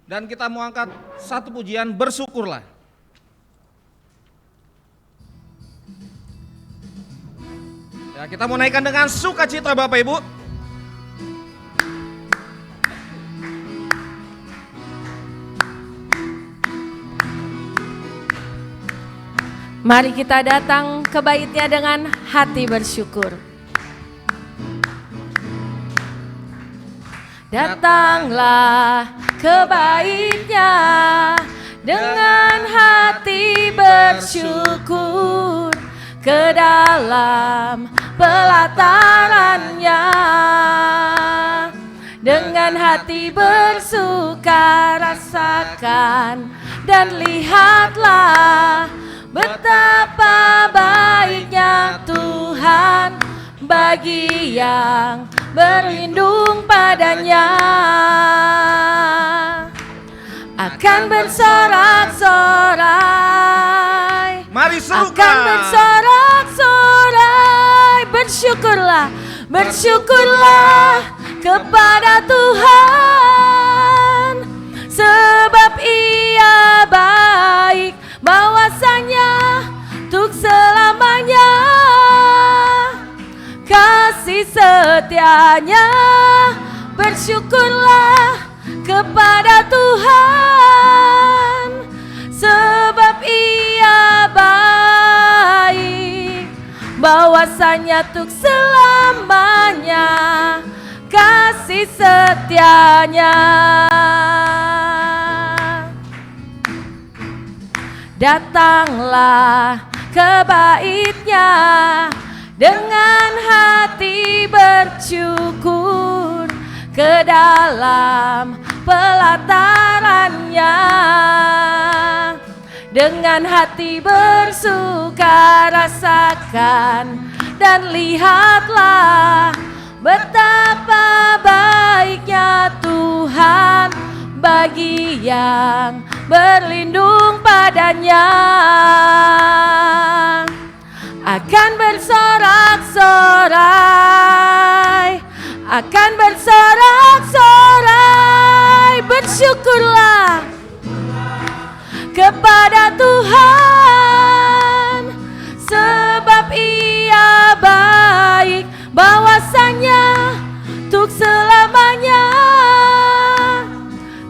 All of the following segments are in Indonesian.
Dan kita mau angkat satu pujian, bersyukurlah. Ya, kita mau naikkan dengan sukacita Bapak Ibu. Mari kita datang ke baitnya dengan hati bersyukur. Datanglah ke baitnya dengan hati bersyukur, ke dalam pelatarannya dengan hati bersuka rasakan dan lihatlah betapa baiknya Tuhan bagi yang berlindung padanya. Akan bersorak-sorai, mari serukan. akan bersorak-sorai. Bersyukurlah, bersyukurlah kepada Tuhan, sebab Ia baik, bahwasanya untuk selamanya kasih setianya. Bersyukurlah kepada Tuhan, sebab Ia baik, bahwasanya untuk selamanya kasih setianya. Datanglah ke baitnya dengan hati bersyukur, ke dalam pelatarannya dengan hati bersuka rasakan dan lihatlah betapa baiknya Tuhan bagi yang berlindung padanya. Akan bersorak-sorai, akan bersorak-sorai. Bersyukurlah kepada Tuhan, sebab Ia baik, bahwasanya untuk selamanya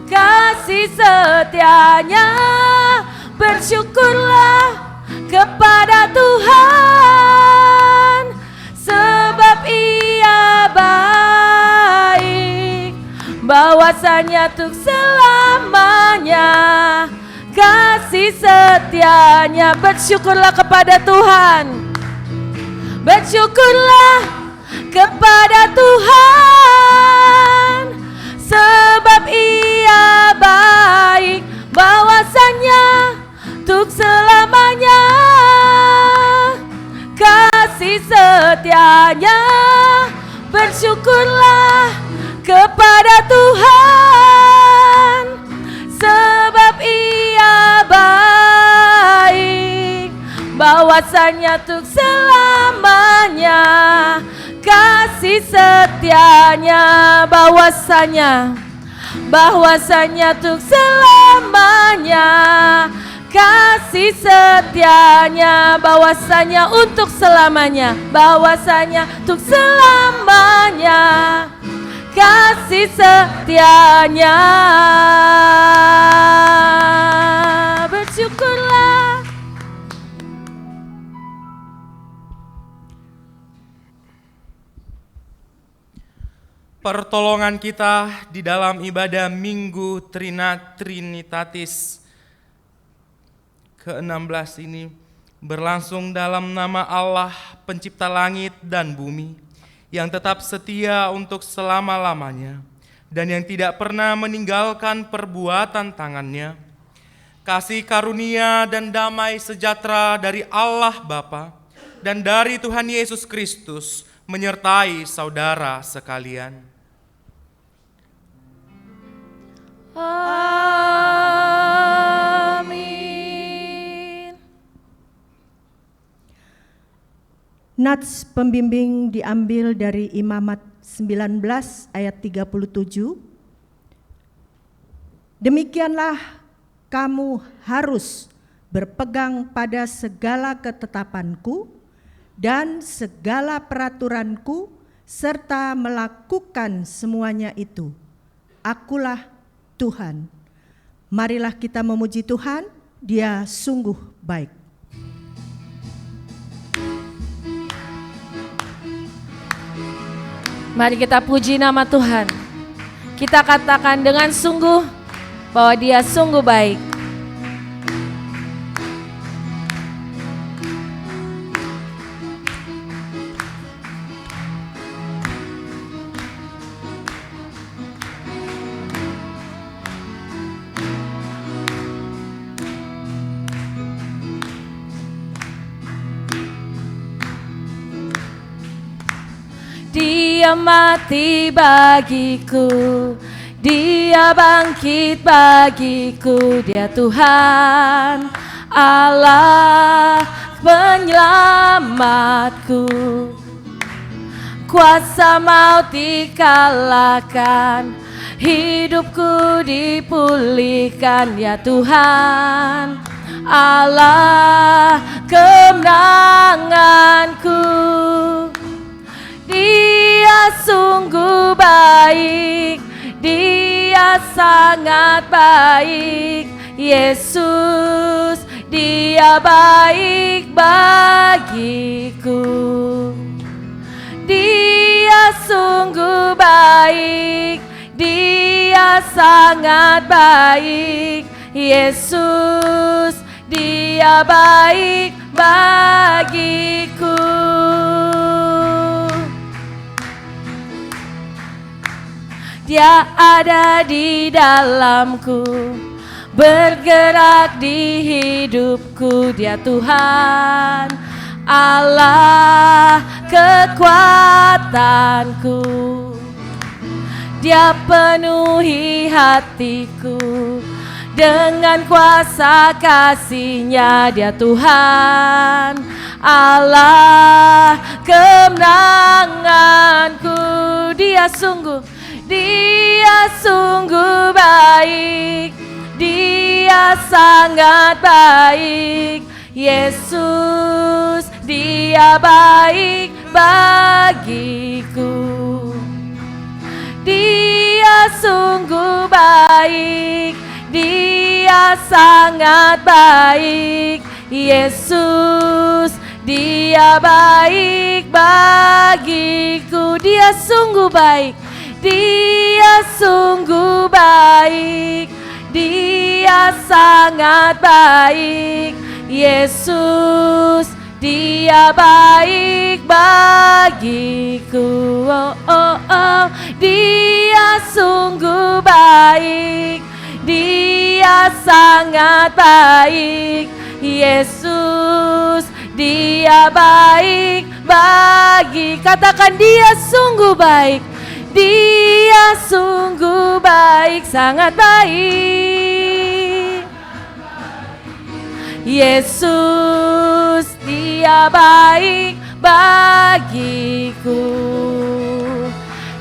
kasih setianya. Bersyukurlah kepada Tuhan, sebab Ia baik, bahwasanya untuk selamanya kasih setianya. Bersyukurlah kepada Tuhan, bersyukurlah kepada Tuhan, sebab Ia baik, bahwasanya untuk selamanya kasih setianya. Bersyukurlah kepada Tuhan, sebab Ia baik, bahwasanya untuk selamanya kasih setianya. Bahwasanya untuk selamanya kasih setianya. Bahwasanya untuk selamanya, bahwasanya untuk selamanya kasih setianya. Bersyukurlah. Pertolongan kita di dalam ibadah Minggu Trinitatis ke-16 ini berlangsung dalam nama Allah pencipta langit dan bumi, yang tetap setia untuk selama-lamanya dan yang tidak pernah meninggalkan perbuatan tangannya. Kasih karunia dan damai sejahtera dari Allah Bapa dan dari Tuhan Yesus Kristus menyertai saudara sekalian. Amin. Nats pembimbing diambil dari Imamat 19 ayat 37. Demikianlah kamu harus berpegang pada segala ketetapanku dan segala peraturanku, serta melakukan semuanya itu. Akulah Tuhan. Marilah kita memuji Tuhan, Dia sungguh baik. Mari kita puji nama Tuhan. Kita katakan dengan sungguh bahwa Dia sungguh baik. Dia mati bagiku, Dia bangkit bagiku, Dia Tuhan Allah penyelamatku. Kuasa maut dikalahkan, hidupku dipulihkan, ya Tuhan Allah kemenanganku. Dia sungguh baik, Dia sangat baik, Yesus, Dia baik bagiku. Dia sungguh baik, Dia sangat baik, Yesus, Dia baik bagiku. Dia ada di dalamku, bergerak di hidupku, Dia Tuhan Allah kekuatanku. Dia penuhi hatiku dengan kuasa kasih-Nya, Dia Tuhan Allah kemenanganku. Dia sungguh baik, Dia sangat baik, Yesus, Dia baik bagiku. Dia sungguh baik, Dia sangat baik, Yesus, Dia baik bagiku. Dia sungguh baik, Dia sungguh baik, Dia sangat baik, Yesus, Dia baik bagiku. Dia sungguh baik, Dia sangat baik, Yesus, Dia baik bagi. Katakan, Dia sungguh baik, Dia sungguh baik, sangat baik, Yesus, Dia baik bagiku.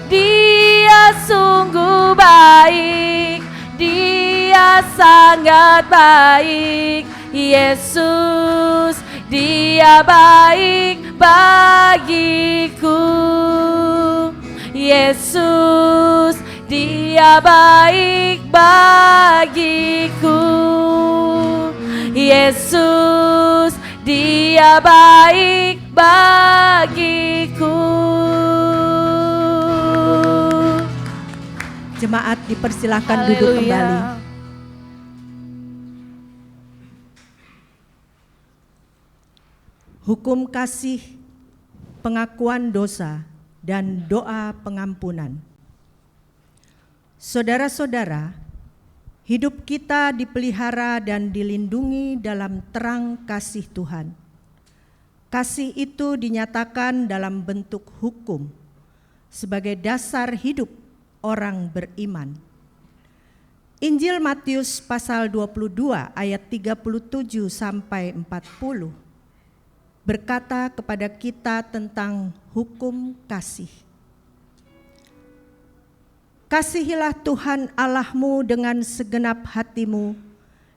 Dia sungguh baik, Dia sangat baik, Yesus, Dia baik bagiku. Yesus, Dia baik bagiku. Yesus, Dia baik bagiku. Jemaat dipersilahkan duduk kembali. Hukum kasih, pengakuan dosa, dan doa pengampunan. Saudara-saudara, hidup kita dipelihara dan dilindungi dalam terang kasih Tuhan. Kasih itu dinyatakan dalam bentuk hukum sebagai dasar hidup orang beriman. Injil Matius pasal 22 ayat 37 sampai 40 berkata kepada kita tentang hukum kasih. Kasihilah Tuhan Allahmu dengan segenap hatimu,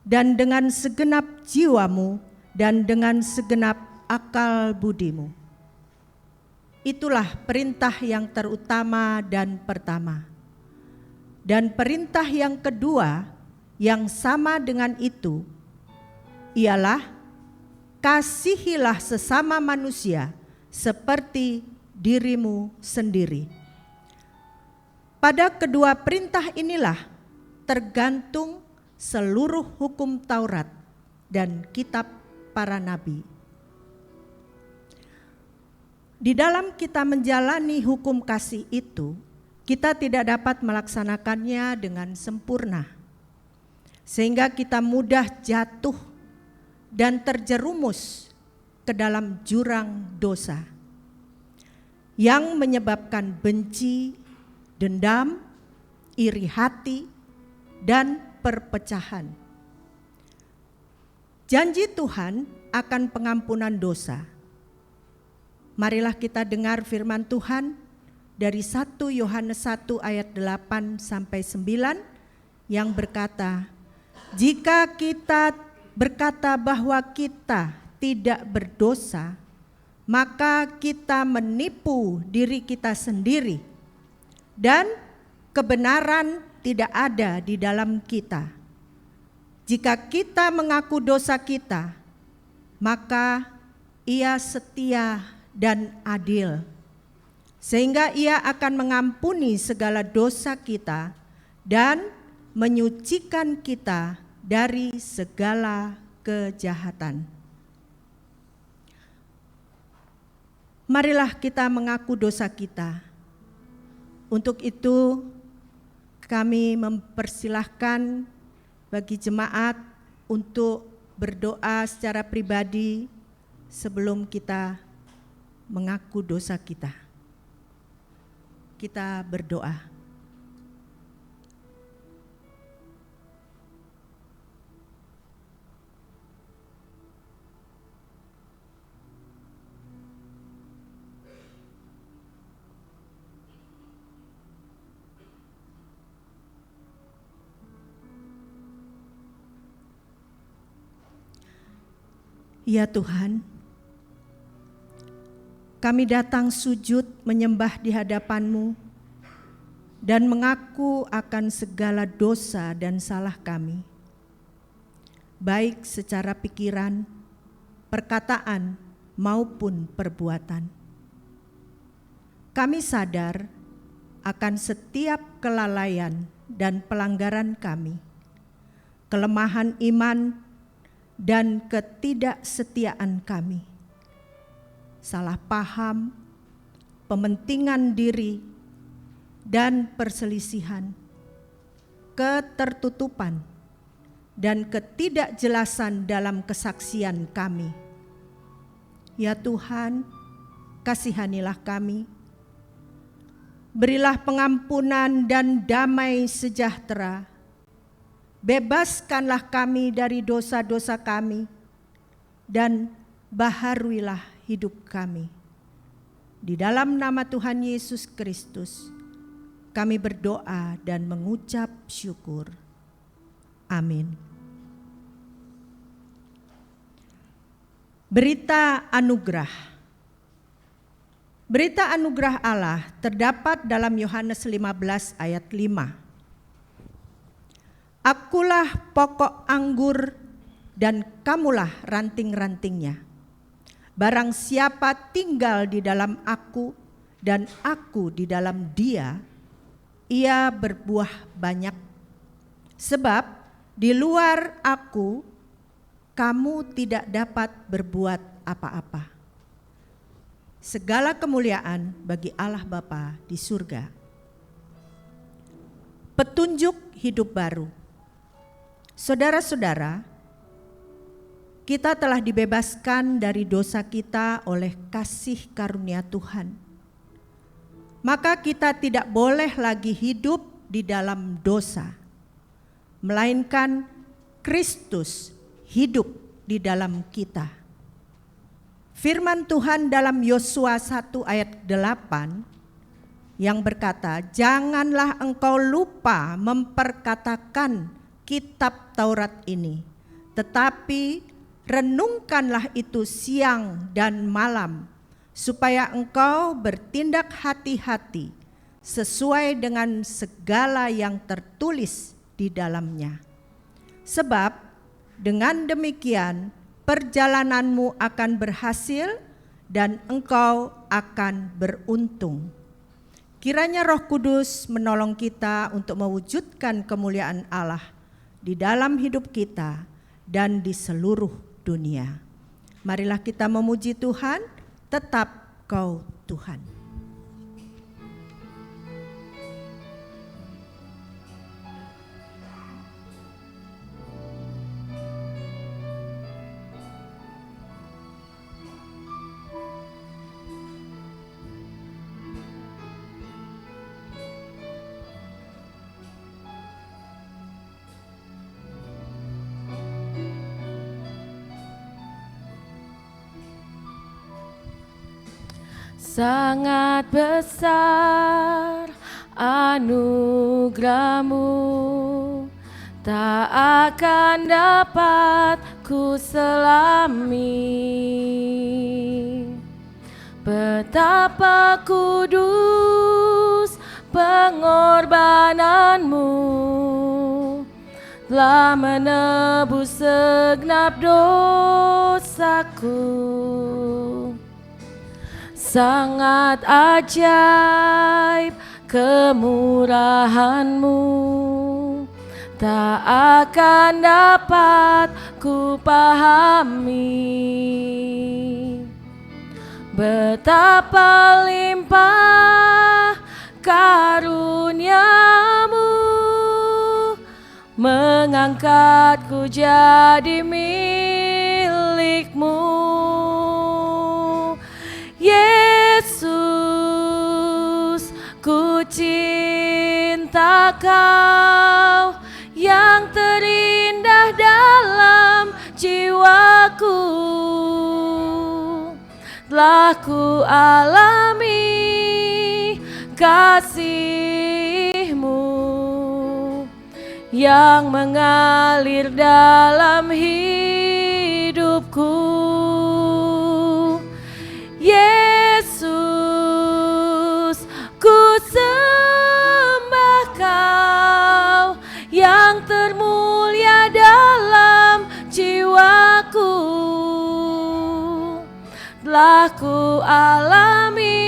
dan dengan segenap jiwamu, dan dengan segenap akal budimu. Itulah perintah yang terutama dan pertama. Dan perintah yang kedua yang sama dengan itu ialah kasihilah sesama manusia seperti dirimu sendiri. Pada kedua perintah inilah tergantung seluruh hukum Taurat dan kitab para nabi. Di dalam kita menjalani hukum kasih itu, kita tidak dapat melaksanakannya dengan sempurna, sehingga kita mudah jatuh dan terjerumus ke dalam jurang dosa yang menyebabkan benci, dendam, iri hati, dan perpecahan. Janji Tuhan akan pengampunan dosa. Marilah kita dengar firman Tuhan dari 1 Yohanes 1 ayat 8 sampai 9 yang berkata, jika kita berkata bahwa kita tidak berdosa, maka kita menipu diri kita sendiri dan kebenaran tidak ada di dalam kita. Jika kita mengaku dosa kita, maka Ia setia dan adil, sehingga Ia akan mengampuni segala dosa kita dan menyucikan kita dari segala kejahatan. Marilah kita mengaku dosa kita. Untuk itu kami mempersilahkan bagi jemaat untuk berdoa secara pribadi sebelum kita mengaku dosa kita. Kita berdoa. Ya Tuhan, kami datang sujud menyembah di hadapan-Mu dan mengaku akan segala dosa dan salah kami, baik secara pikiran, perkataan, maupun perbuatan. Kami sadar akan setiap kelalaian dan pelanggaran kami, kelemahan iman dan ketidaksetiaan kami, salah paham, pementingan diri, dan perselisihan, ketertutupan, dan ketidakjelasan dalam kesaksian kami. Ya Tuhan, kasihanilah kami, berilah pengampunan dan damai sejahtera. Bebaskanlah kami dari dosa-dosa kami dan baharuilah hidup kami. Di dalam nama Tuhan Yesus Kristus, kami berdoa dan mengucap syukur. Amin. Berita anugerah. Berita anugerah Allah terdapat dalam Yohanes 15 ayat 5. Akulah pokok anggur dan kamulah ranting-rantingnya. Barang siapa tinggal di dalam aku dan aku di dalam dia, ia berbuah banyak. Sebab di luar aku, kamu tidak dapat berbuat apa-apa. Segala kemuliaan bagi Allah Bapa di surga. Petunjuk hidup baru. Saudara-saudara, kita telah dibebaskan dari dosa kita oleh kasih karunia Tuhan. Maka kita tidak boleh lagi hidup di dalam dosa, melainkan Kristus hidup di dalam kita. Firman Tuhan dalam Yosua 1 ayat 8 yang berkata, "Janganlah engkau lupa memperkatakan kitab Taurat ini, tetapi renungkanlah itu siang dan malam, supaya engkau bertindak hati-hati sesuai dengan segala yang tertulis di dalamnya. Sebab dengan demikian perjalananmu akan berhasil dan engkau akan beruntung." Kiranya Roh Kudus menolong kita untuk mewujudkan kemuliaan Allah di dalam hidup kita dan di seluruh dunia. Marilah kita memuji Tuhan, tetap Kau Tuhan. Sangat besar anugerah-Mu, tak akan dapat ku selami. Betapa kudus pengorbanan-Mu, telah menebus segenap dosaku. Sangat ajaib kemurahan-Mu, tak akan dapat ku pahami. Betapa limpah karunia-Mu, mengangkatku jadi milik-Mu. Yesus, ku cinta Kau yang terindah dalam jiwaku. Telah ku alami kasih-Mu yang mengalir dalam hidupku. Yesus, ku sembah Kau yang termulia dalam jiwaku. Telah ku alami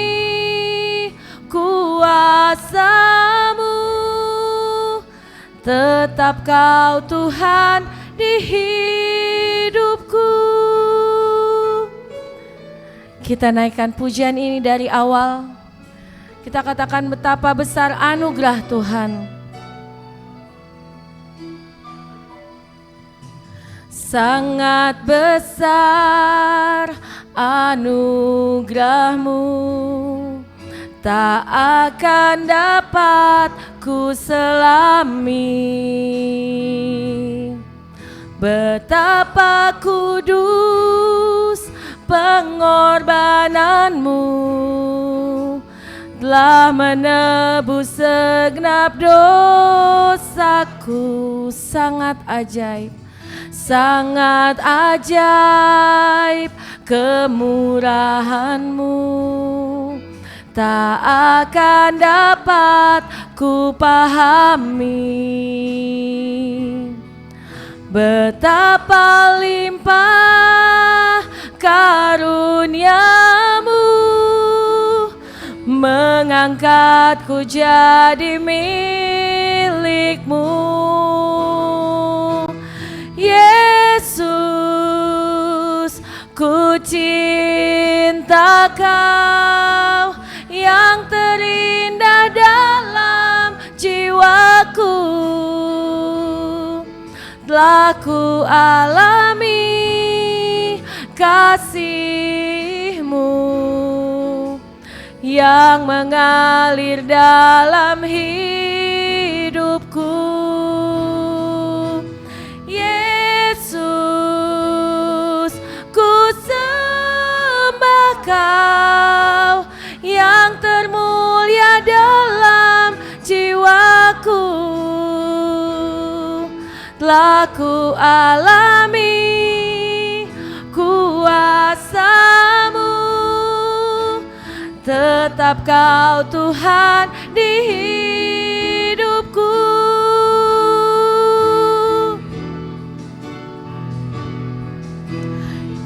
kuasa-Mu, tetap Kau Tuhan di hidupku. Kita naikkan pujian ini dari awal. Kita katakan betapa besar anugerah Tuhan. Sangat besar anugerah-Mu, tak akan dapat ku selami. Betapa kudus pengorbanan-Mu, telah menebus segenap dosaku. Sangat ajaib, sangat ajaib kemurahan-Mu, tak akan dapat ku pahami. Betapa limpah karunia-Mu, mengangkatku jadi milik-Mu. Yesus, ku cinta Kau yang terindah dalam jiwaku. Telah ku alami kasih-Mu yang mengalir dalam hidupku. Yesus, ku sembah Kau yang termulia dalam telah ku alami kuasa-Mu. Tetap Kau Tuhan di hidupku.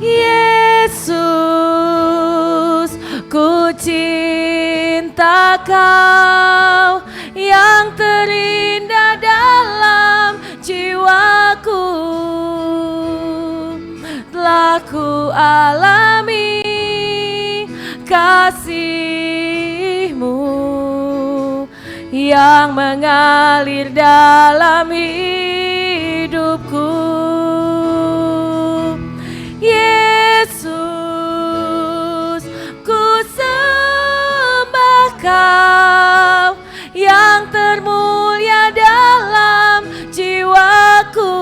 Yesus, ku cinta Kau yang terindah dalam jiwaku. Telah ku alami kasih-Mu yang mengalir dalam hidupku. Yesus, ku sembah Kau yang termulia dalam jiwaku.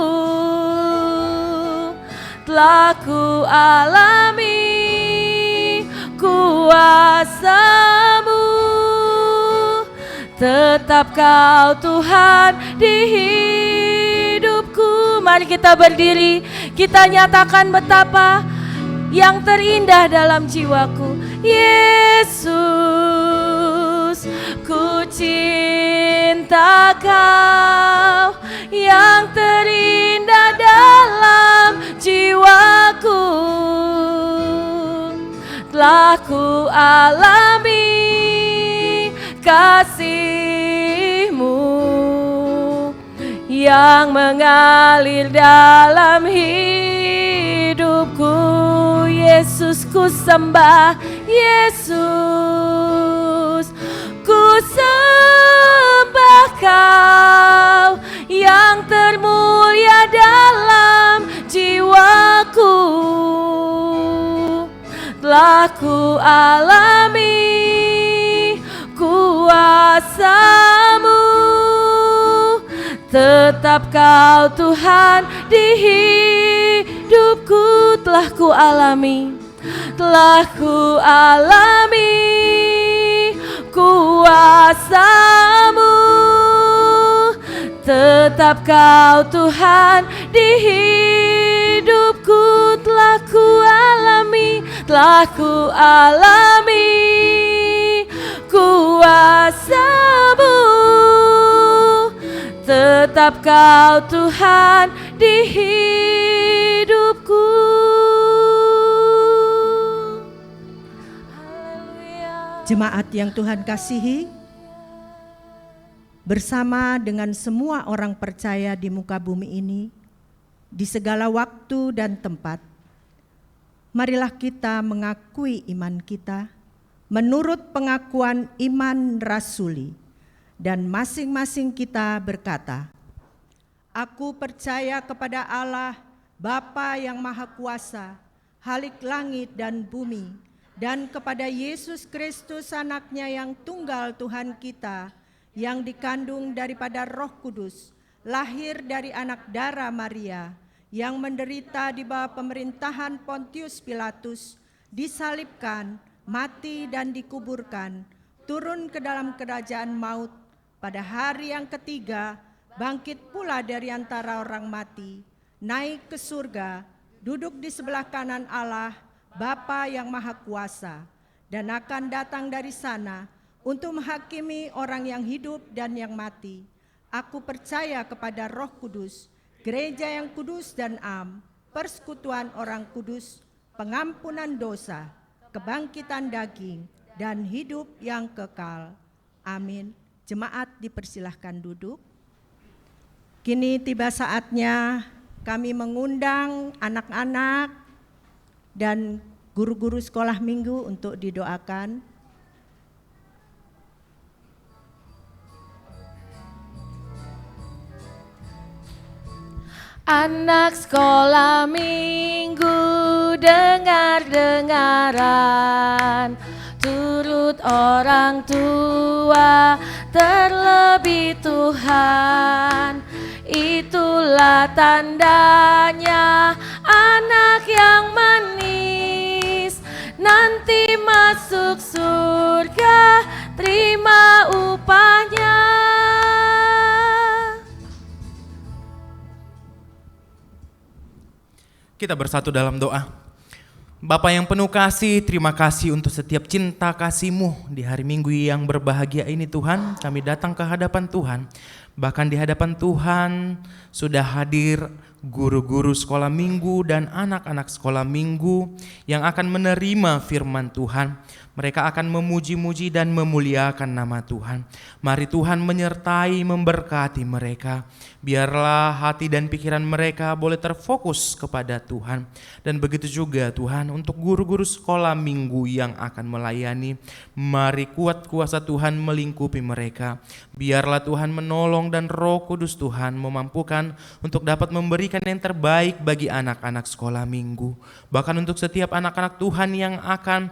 Telah ku alami kuasa-Mu. Tetap Kau Tuhan di hidupku. Mari kita berdiri, kita nyatakan betapa yang terindah dalam jiwaku. Yesus, ku cinta Kau yang terindah dalam jiwaku. Telah ku alami kasih-Mu yang mengalir dalam hidupku. Yesus, ku sembah. Yesus, ku sembah Kau yang termulia dalam jiwaku. Telah ku alami kuasa-Mu. Tetap Kau Tuhan di hidupku. Telah ku alami, telah ku alami kuasa-Mu. Tetap Kau Tuhan di hidupku. Telah ku alami, telah ku alami kuasa-Mu. Tetap Kau Tuhan di hidupku. Jemaat yang Tuhan kasihi, bersama dengan semua orang percaya di muka bumi ini, di segala waktu dan tempat, marilah kita mengakui iman kita menurut pengakuan iman rasuli, dan masing-masing kita berkata, aku percaya kepada Allah, Bapa yang Maha Kuasa, Khalik langit dan bumi, dan kepada Yesus Kristus anaknya yang tunggal Tuhan kita, yang dikandung daripada Roh Kudus, lahir dari anak darah Maria, yang menderita di bawah pemerintahan Pontius Pilatus, disalibkan, mati dan dikuburkan, turun ke dalam kerajaan maut, pada hari yang ketiga bangkit pula dari antara orang mati, naik ke surga, duduk di sebelah kanan Allah, Bapa yang Maha Kuasa, dan akan datang dari sana untuk menghakimi orang yang hidup dan yang mati. Aku percaya kepada Roh Kudus, gereja yang kudus dan am, persekutuan orang kudus, pengampunan dosa, kebangkitan daging, dan hidup yang kekal. Amin. Jemaat dipersilahkan duduk. Kini tiba saatnya kami mengundang anak-anak dan guru-guru sekolah minggu untuk didoakan. Anak sekolah minggu, dengar-dengaran, turut orang tua, terlebih Tuhan. Itulah tandanya anak yang manis, nanti masuk surga, terima upahnya. Kita bersatu dalam doa. Bapa yang penuh kasih, terima kasih untuk setiap cinta kasih-Mu di hari Minggu yang berbahagia ini Tuhan. Kami datang ke hadapan Tuhan. Bahkan di hadapan Tuhan sudah hadir guru-guru sekolah minggu dan anak-anak sekolah minggu yang akan menerima firman Tuhan. Mereka akan memuji-muji dan memuliakan nama Tuhan. Mari Tuhan menyertai, memberkati mereka. Biarlah hati dan pikiran mereka boleh terfokus kepada Tuhan. Dan begitu juga Tuhan untuk guru-guru sekolah minggu yang akan melayani. Mari kuat kuasa Tuhan melingkupi mereka. Biarlah Tuhan menolong dan Roh Kudus Tuhan memampukan untuk dapat memberikan yang terbaik bagi anak-anak sekolah minggu. Bahkan untuk setiap anak-anak Tuhan yang akan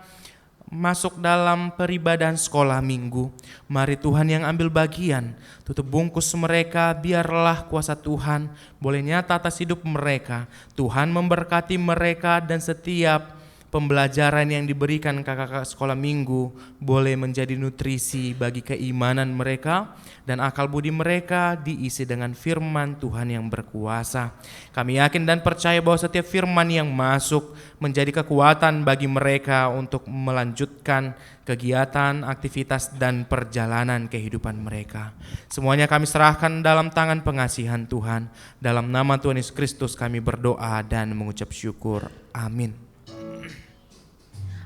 masuk dalam peribadahan sekolah minggu. Mari Tuhan yang ambil bagian, tutup bungkus mereka, biarlah kuasa Tuhan boleh nyata atas hidup mereka. Tuhan memberkati mereka dan setiap pembelajaran yang diberikan kakak-kakak sekolah minggu boleh menjadi nutrisi bagi keimanan mereka dan akal budi mereka diisi dengan firman Tuhan yang berkuasa. Kami yakin dan percaya bahwa setiap firman yang masuk menjadi kekuatan bagi mereka untuk melanjutkan kegiatan, aktivitas dan perjalanan kehidupan mereka. Semuanya kami serahkan dalam tangan pengasihan Tuhan. Dalam nama Tuhan Yesus Kristus kami berdoa dan mengucap syukur. Amin.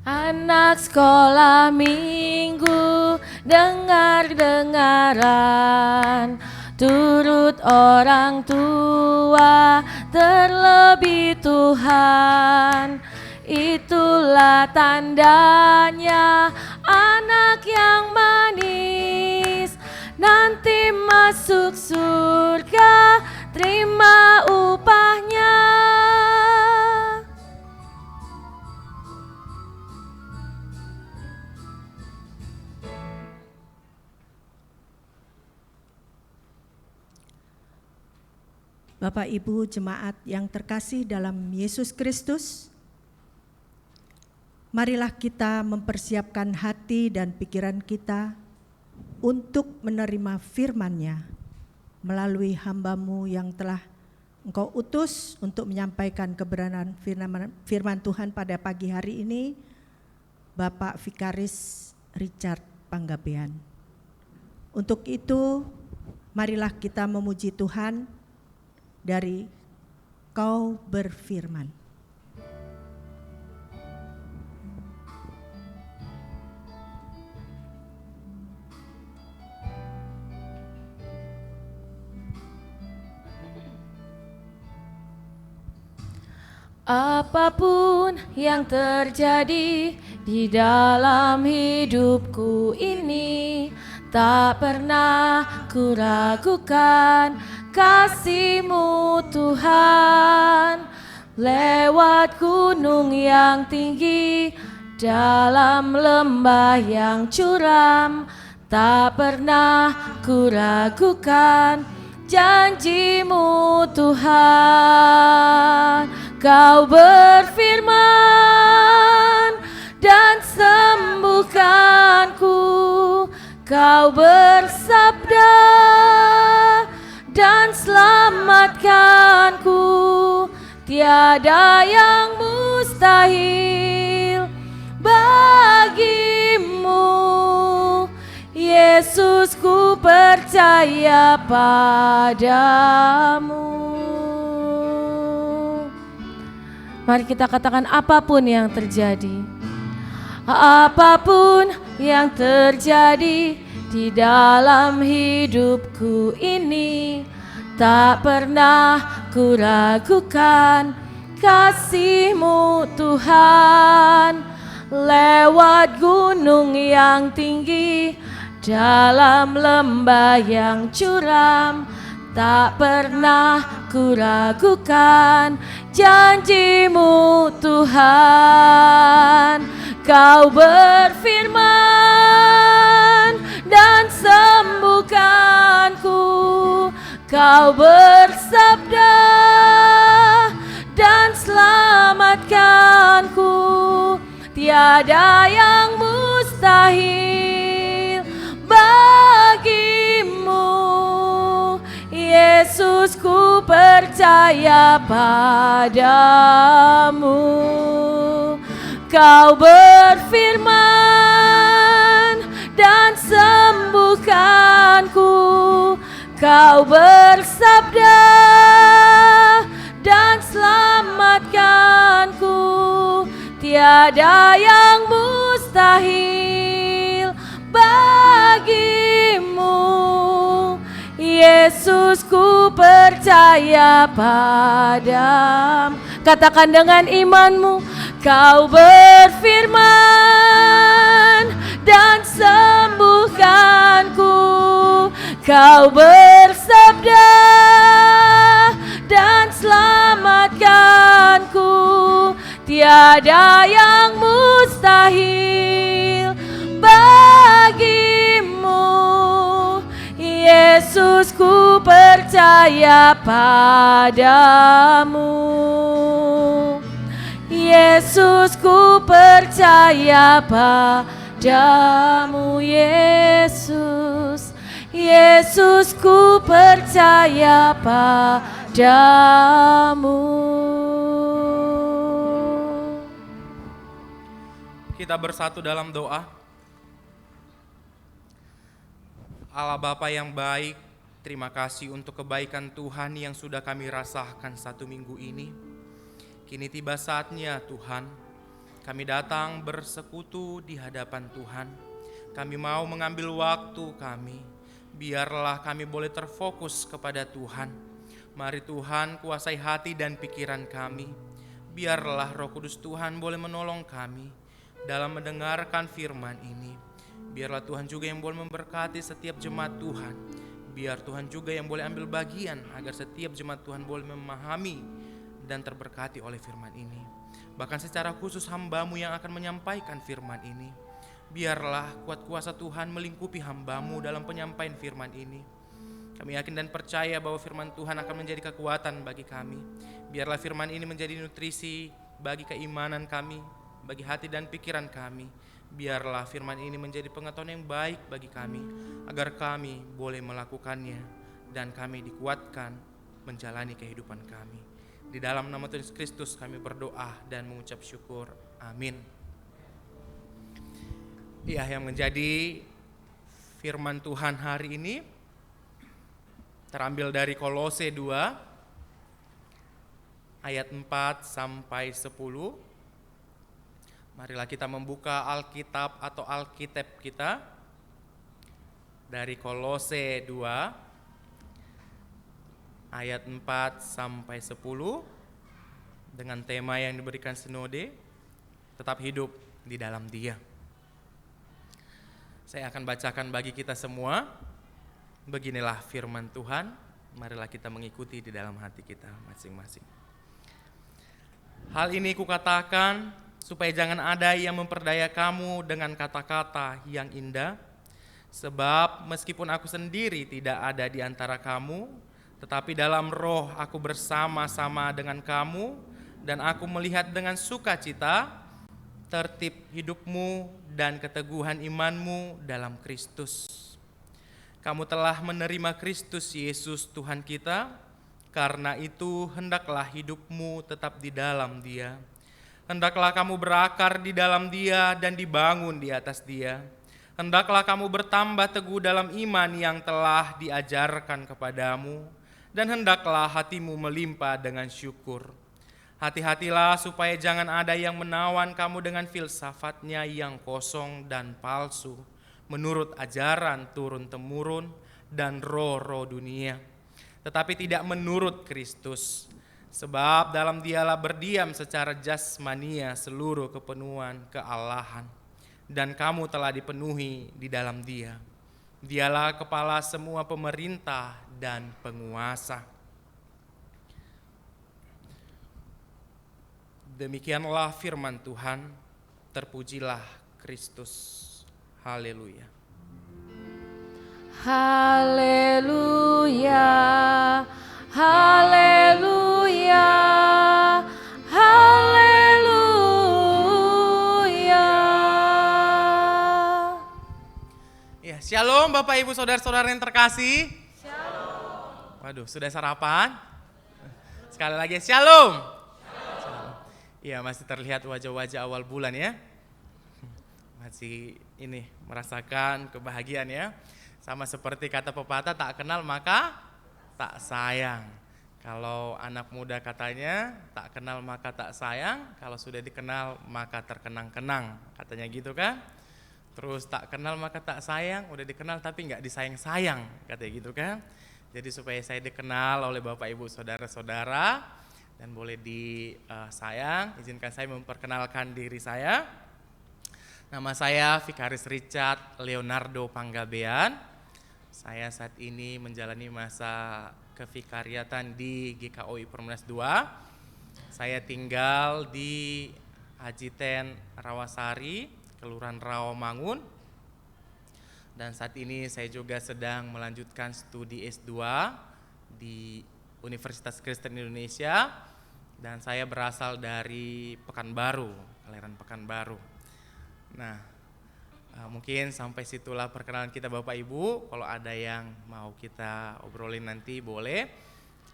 Anak sekolah minggu, dengar-dengaran, turut orang tua, terlebih Tuhan. Itulah tandanya anak yang manis, nanti masuk surga, terima upahnya. Bapak Ibu jemaat yang terkasih dalam Yesus Kristus, marilah kita mempersiapkan hati dan pikiran kita untuk menerima firman-Nya melalui hamba-Mu yang telah Engkau utus untuk menyampaikan kebenaran firman Tuhan pada pagi hari ini, Bapak Vikaris Richard Panggabean. Untuk itu, marilah kita memuji Tuhan dari Kau berfirman. Apapun yang terjadi di dalam hidupku ini, tak pernah kuragukan kasih-Mu Tuhan. Lewat gunung yang tinggi, dalam lembah yang curam, tak pernah kuragukan janji-Mu Tuhan. Kau berfirman dan sembuhkanku, Kau bersabda dan selamatkanku. Tiada yang mustahil bagimu, Yesus, ku percaya padamu. Mari kita katakan, apapun yang terjadi, apapun yang terjadi di dalam hidupku ini, tak pernah kuragukan kasih-Mu Tuhan. Lewat gunung yang tinggi, dalam lembah yang curam, tak pernah kuragukan janji-Mu Tuhan. Kau berfirman dan sembuhkanku, Kau bersabda dan selamatkanku. Tiada yang mustahil bagimu, Yesus, ku percaya percaya padamu. Kau berfirman dan sembuhkanku. Kau bersabda dan selamatkanku. Tiada yang mustahil bagimu. Yesus, ku percaya padamu. Katakan dengan imanmu. Kau berfirman dan sembuhkanku. Kau bersabda dan selamatkanku. Tiada yang mustahil bagimu. Yesus, ku percaya padamu. Yesus, ku percaya padamu. Yesus, Yesus, ku percaya padamu. Kita bersatu dalam doa. Allah Bapa yang baik, terima kasih untuk kebaikan Tuhan yang sudah kami rasakan 1 minggu ini. Kini tiba saatnya Tuhan, kami datang bersekutu di hadapan Tuhan. Kami mau mengambil waktu kami, biarlah kami boleh terfokus kepada Tuhan. Mari Tuhan kuasai hati dan pikiran kami. Biarlah Roh Kudus Tuhan boleh menolong kami dalam mendengarkan firman ini. Biarlah Tuhan juga yang boleh memberkati setiap jemaat Tuhan. Biar Tuhan juga yang boleh ambil bagian agar setiap jemaat Tuhan boleh memahami dan terberkati oleh firman ini. Bahkan secara khusus hamba-Mu yang akan menyampaikan firman ini. Biarlah kuat kuasa Tuhan melingkupi hamba-Mu dalam penyampaian firman ini. Kami yakin dan percaya bahwa firman Tuhan akan menjadi kekuatan bagi kami. Biarlah firman ini menjadi nutrisi bagi keimanan kami, bagi hati dan pikiran kami. Biarlah firman ini menjadi pengetahuan yang baik bagi kami, agar kami boleh melakukannya dan kami dikuatkan menjalani kehidupan kami. Di dalam nama Tuhan Yesus Kristus kami berdoa dan mengucap syukur. Amin. Ya, yang menjadi firman Tuhan hari ini terambil dari Kolose 2 ayat 4 sampai 10. Marilah kita membuka Alkitab atau Alkitab kita dari Kolose 2 ayat 4 sampai 10 dengan tema yang diberikan sinode, tetap hidup di dalam Dia. Saya akan bacakan bagi kita semua. Beginilah firman Tuhan, marilah kita mengikuti di dalam hati kita masing-masing. Hal ini kukatakan supaya jangan ada yang memperdaya kamu dengan kata-kata yang indah, sebab meskipun aku sendiri tidak ada di antara kamu, tetapi dalam roh aku bersama-sama dengan kamu, dan aku melihat dengan sukacita tertib hidupmu dan keteguhan imanmu dalam Kristus. Kamu telah menerima Kristus Yesus Tuhan kita, karena itu hendaklah hidupmu tetap di dalam Dia. Hendaklah kamu berakar di dalam Dia dan dibangun di atas Dia. Hendaklah kamu bertambah teguh dalam iman yang telah diajarkan kepadamu, dan hendaklah hatimu melimpah dengan syukur. Hati-hatilah supaya jangan ada yang menawan kamu dengan filsafatnya yang kosong dan palsu, menurut ajaran turun-temurun dan roh-roh dunia, tetapi tidak menurut Kristus. Sebab dalam Dialah berdiam secara jasmania seluruh kepenuhan kealahan, dan kamu telah dipenuhi di dalam Dia. Dialah kepala semua pemerintah dan penguasa. Demikianlah firman Tuhan, terpujilah Kristus. Haleluya. Haleluya, haleluya, haleluya. Ya, shalom Bapak Ibu Saudara-saudara yang terkasih. Shalom. Waduh, sudah sarapan? Sekali lagi, shalom. Iya, masih terlihat wajah-wajah awal bulan ya. Masih ini merasakan kebahagiaan ya. Sama seperti kata pepatah, tak kenal maka tak sayang. Kalau anak muda katanya, tak kenal maka tak sayang. Kalau sudah dikenal maka terkenang-kenang. Katanya gitu kan. Terus tak kenal maka tak sayang, udah dikenal tapi nggak disayang-sayang. Katanya gitu kan. Jadi supaya saya dikenal oleh Bapak Ibu Saudara-saudara dan boleh disayang, izinkan saya memperkenalkan diri saya. Nama saya Vikaris Richard Leonardo Panggabean. Saya saat ini menjalani masa kevikariatan di GKUI Perumnas 2. Saya tinggal di Ajiten Rawasari, Kelurahan Rawamangun. Dan saat ini saya juga sedang melanjutkan studi S2 di Universitas Kristen Indonesia. Dan saya berasal dari Pekanbaru, kelahiran Pekanbaru. Nah, mungkin sampai situlah perkenalan kita Bapak Ibu. Kalau ada yang mau kita obrolin nanti boleh.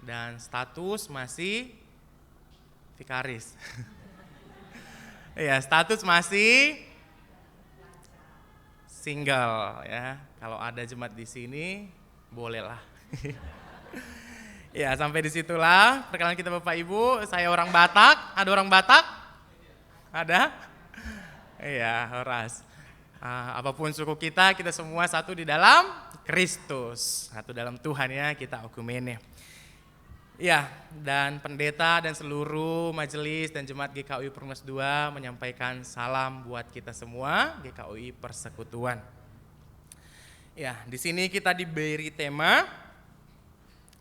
Dan status masih vikaris. Ya, status masih single ya. Kalau ada jemaat di sini bolehlah. Ya, sampai disitulah perkenalan kita Bapak Ibu. Saya orang Batak. Ada orang Batak? Ada? Iya, Horas. Apapun suku kita semua satu di dalam Kristus. Satu dalam Tuhan ya, kita okumene. Ya, dan pendeta dan seluruh majelis dan jemaat GKUI Perumnas 2 menyampaikan salam buat kita semua, GKUI Persekutuan. Ya, di sini kita diberi tema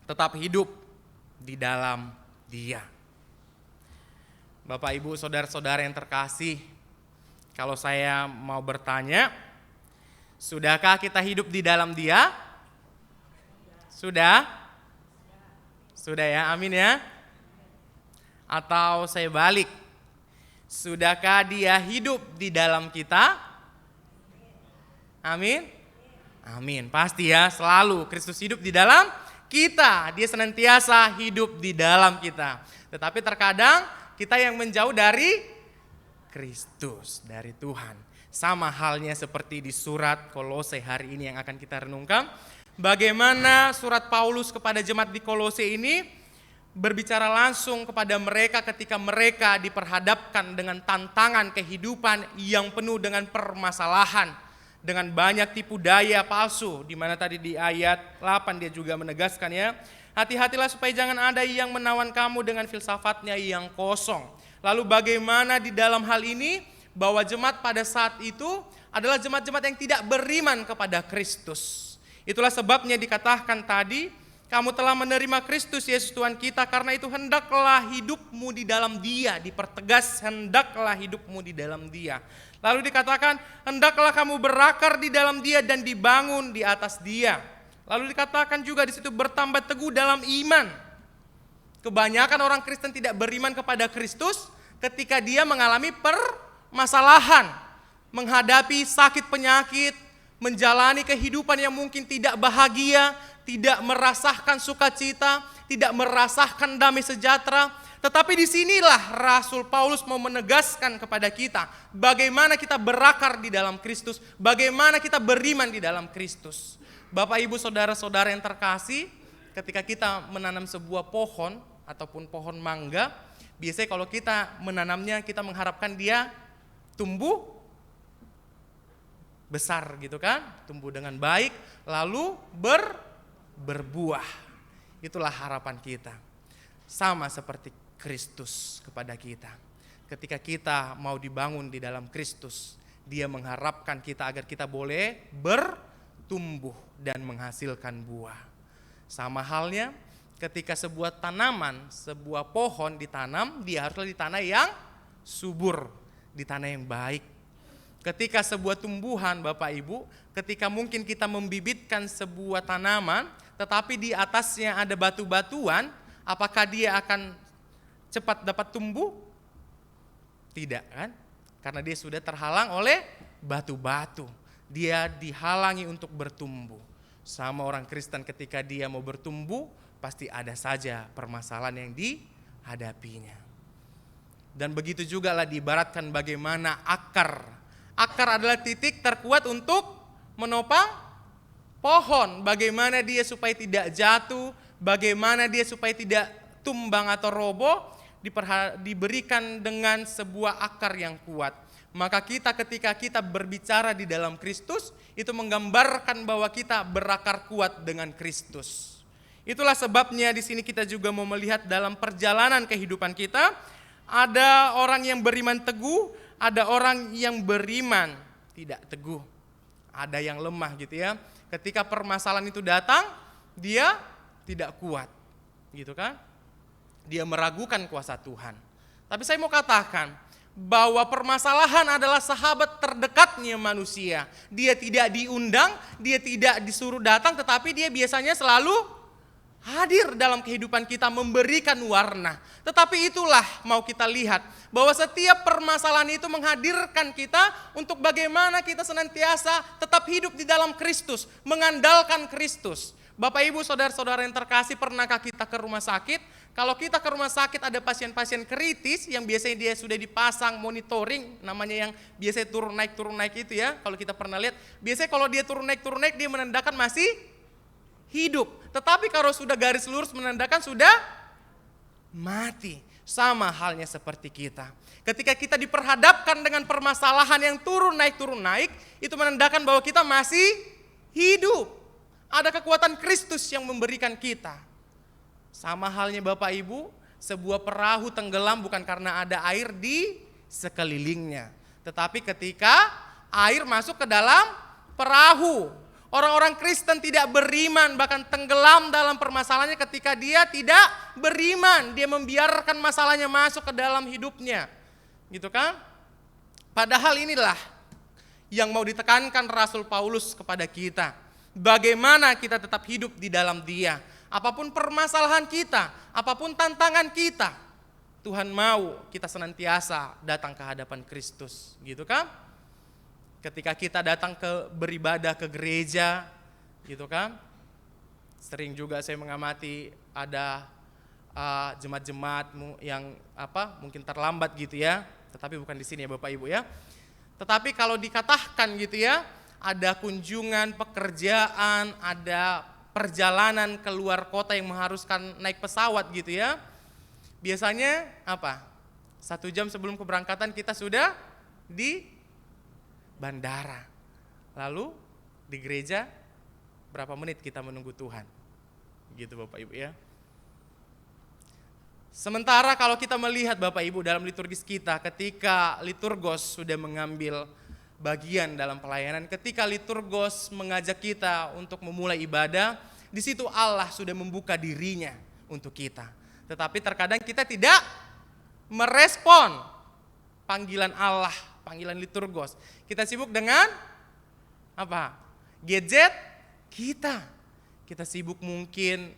tetap hidup di dalam Dia. Bapak Ibu Saudara-saudara yang terkasih, kalau saya mau bertanya, sudahkah kita hidup di dalam Dia? Sudah? Sudah ya, amin ya. Atau saya balik, sudahkah Dia hidup di dalam kita? Amin. Amin, pasti ya, selalu Kristus hidup di dalam kita. Dia senantiasa hidup di dalam kita. Tetapi terkadang kita yang menjauh dari Kristus, dari Tuhan. Sama halnya seperti di surat Kolose hari ini yang akan kita renungkan. Bagaimana surat Paulus kepada jemaat di Kolose ini berbicara langsung kepada mereka ketika mereka diperhadapkan dengan tantangan kehidupan yang penuh dengan permasalahan, dengan banyak tipu daya palsu, di mana tadi di ayat 8 dia juga menegaskan ya, hati-hatilah supaya jangan ada yang menawan kamu dengan filsafatnya yang kosong. Lalu bagaimana di dalam hal ini bahwa jemaat pada saat itu adalah jemaat-jemaat yang tidak beriman kepada Kristus. Itulah sebabnya dikatakan tadi, kamu telah menerima Kristus Yesus Tuhan kita, karena itu hendaklah hidupmu di dalam Dia, dipertegas hendaklah hidupmu di dalam Dia. Lalu dikatakan hendaklah kamu berakar di dalam Dia dan dibangun di atas Dia. Lalu dikatakan juga di situ bertambah teguh dalam iman. Kebanyakan orang Kristen tidak beriman kepada Kristus ketika dia mengalami permasalahan, menghadapi sakit penyakit, menjalani kehidupan yang mungkin tidak bahagia, tidak merasakan sukacita, tidak merasakan damai sejahtera. Tetapi disinilah Rasul Paulus mau menegaskan kepada kita bagaimana kita berakar di dalam Kristus, bagaimana kita beriman di dalam Kristus. Bapak Ibu Saudara-saudara yang terkasih, ketika kita menanam sebuah pohon ataupun pohon mangga, biasanya kalau kita menanamnya kita mengharapkan dia tumbuh besar gitu kan, tumbuh dengan baik, lalu berbuah. Itulah harapan kita. Sama seperti Kristus kepada kita. Ketika kita mau dibangun di dalam Kristus, Dia mengharapkan kita agar kita boleh bertumbuh dan menghasilkan buah. Sama halnya ketika sebuah tanaman, sebuah pohon ditanam, dia haruslah di tanah yang subur, di tanah yang baik. Ketika sebuah tumbuhan Bapak Ibu, ketika mungkin kita membibitkan sebuah tanaman, tetapi di atasnya ada batu-batuan, apakah dia akan cepat dapat tumbuh? Tidak kan? Karena dia sudah terhalang oleh batu-batu. Dia dihalangi untuk bertumbuh. Sama orang Kristen ketika dia mau bertumbuh, pasti ada saja permasalahan yang dihadapinya. Dan begitu juga lah diibaratkan bagaimana akar. Akar adalah titik terkuat untuk menopang pohon. Bagaimana dia supaya tidak jatuh, bagaimana dia supaya tidak tumbang atau roboh, diberikan dengan sebuah akar yang kuat. Maka ketika kita berbicara di dalam Kristus, itu menggambarkan bahwa kita berakar kuat dengan Kristus. Itulah sebabnya di sini kita juga mau melihat dalam perjalanan kehidupan kita, ada orang yang beriman teguh, ada orang yang beriman tidak teguh. Ada yang lemah gitu ya. Ketika permasalahan itu datang, dia tidak kuat. Gitu kan? Dia meragukan kuasa Tuhan. Tapi saya mau katakan bahwa permasalahan adalah sahabat terdekatnya manusia. Dia tidak diundang, dia tidak disuruh datang, tetapi dia biasanya selalu hadir dalam kehidupan kita, memberikan warna. Tetapi itulah mau kita lihat, bahwa setiap permasalahan itu menghadirkan kita untuk bagaimana kita senantiasa tetap hidup di dalam Kristus, mengandalkan Kristus. Bapak Ibu saudara-saudara yang terkasih, pernahkah kita ke rumah sakit? Kalau kita ke rumah sakit ada pasien-pasien kritis yang biasanya dia sudah dipasang monitoring, namanya yang biasanya turun naik itu ya, kalau kita pernah lihat. Biasanya kalau dia turun naik dia menandakan masih hidup. Tetapi kalau sudah garis lurus menandakan sudah mati. Sama halnya seperti kita. Ketika kita diperhadapkan dengan permasalahan yang turun naik, itu menandakan bahwa kita masih hidup. Ada kekuatan Kristus yang memberikan kita. Sama halnya Bapak Ibu, sebuah perahu tenggelam bukan karena ada air di sekelilingnya. Tetapi ketika air masuk ke dalam perahu. Orang-orang Kristen tidak beriman, bahkan tenggelam dalam permasalahannya ketika dia tidak beriman. Dia membiarkan masalahnya masuk ke dalam hidupnya. Gitu kan? Padahal inilah yang mau ditekankan Rasul Paulus kepada kita. Bagaimana kita tetap hidup di dalam Dia. Apapun permasalahan kita, apapun tantangan kita, Tuhan mau kita senantiasa datang ke hadapan Kristus. Gitu kan? Ketika kita datang beribadah ke gereja, gitu kan? Sering juga saya mengamati ada jemaat-jemaat yang mungkin terlambat gitu ya, tetapi bukan di sini ya Bapak Ibu ya. Tetapi kalau dikatakan gitu ya, ada kunjungan pekerjaan, ada perjalanan keluar kota yang mengharuskan naik pesawat gitu ya. Biasanya 1 jam sebelum keberangkatan kita sudah di bandara. Lalu di gereja berapa menit kita menunggu Tuhan. Gitu Bapak Ibu ya. Sementara kalau kita melihat Bapak Ibu dalam liturgis kita, ketika liturgos sudah mengambil bagian dalam pelayanan, ketika liturgos mengajak kita untuk memulai ibadah, di situ Allah sudah membuka dirinya untuk kita. Tetapi terkadang kita tidak merespon panggilan Allah, panggilan liturgos. Kita sibuk dengan gadget kita. Kita sibuk mungkin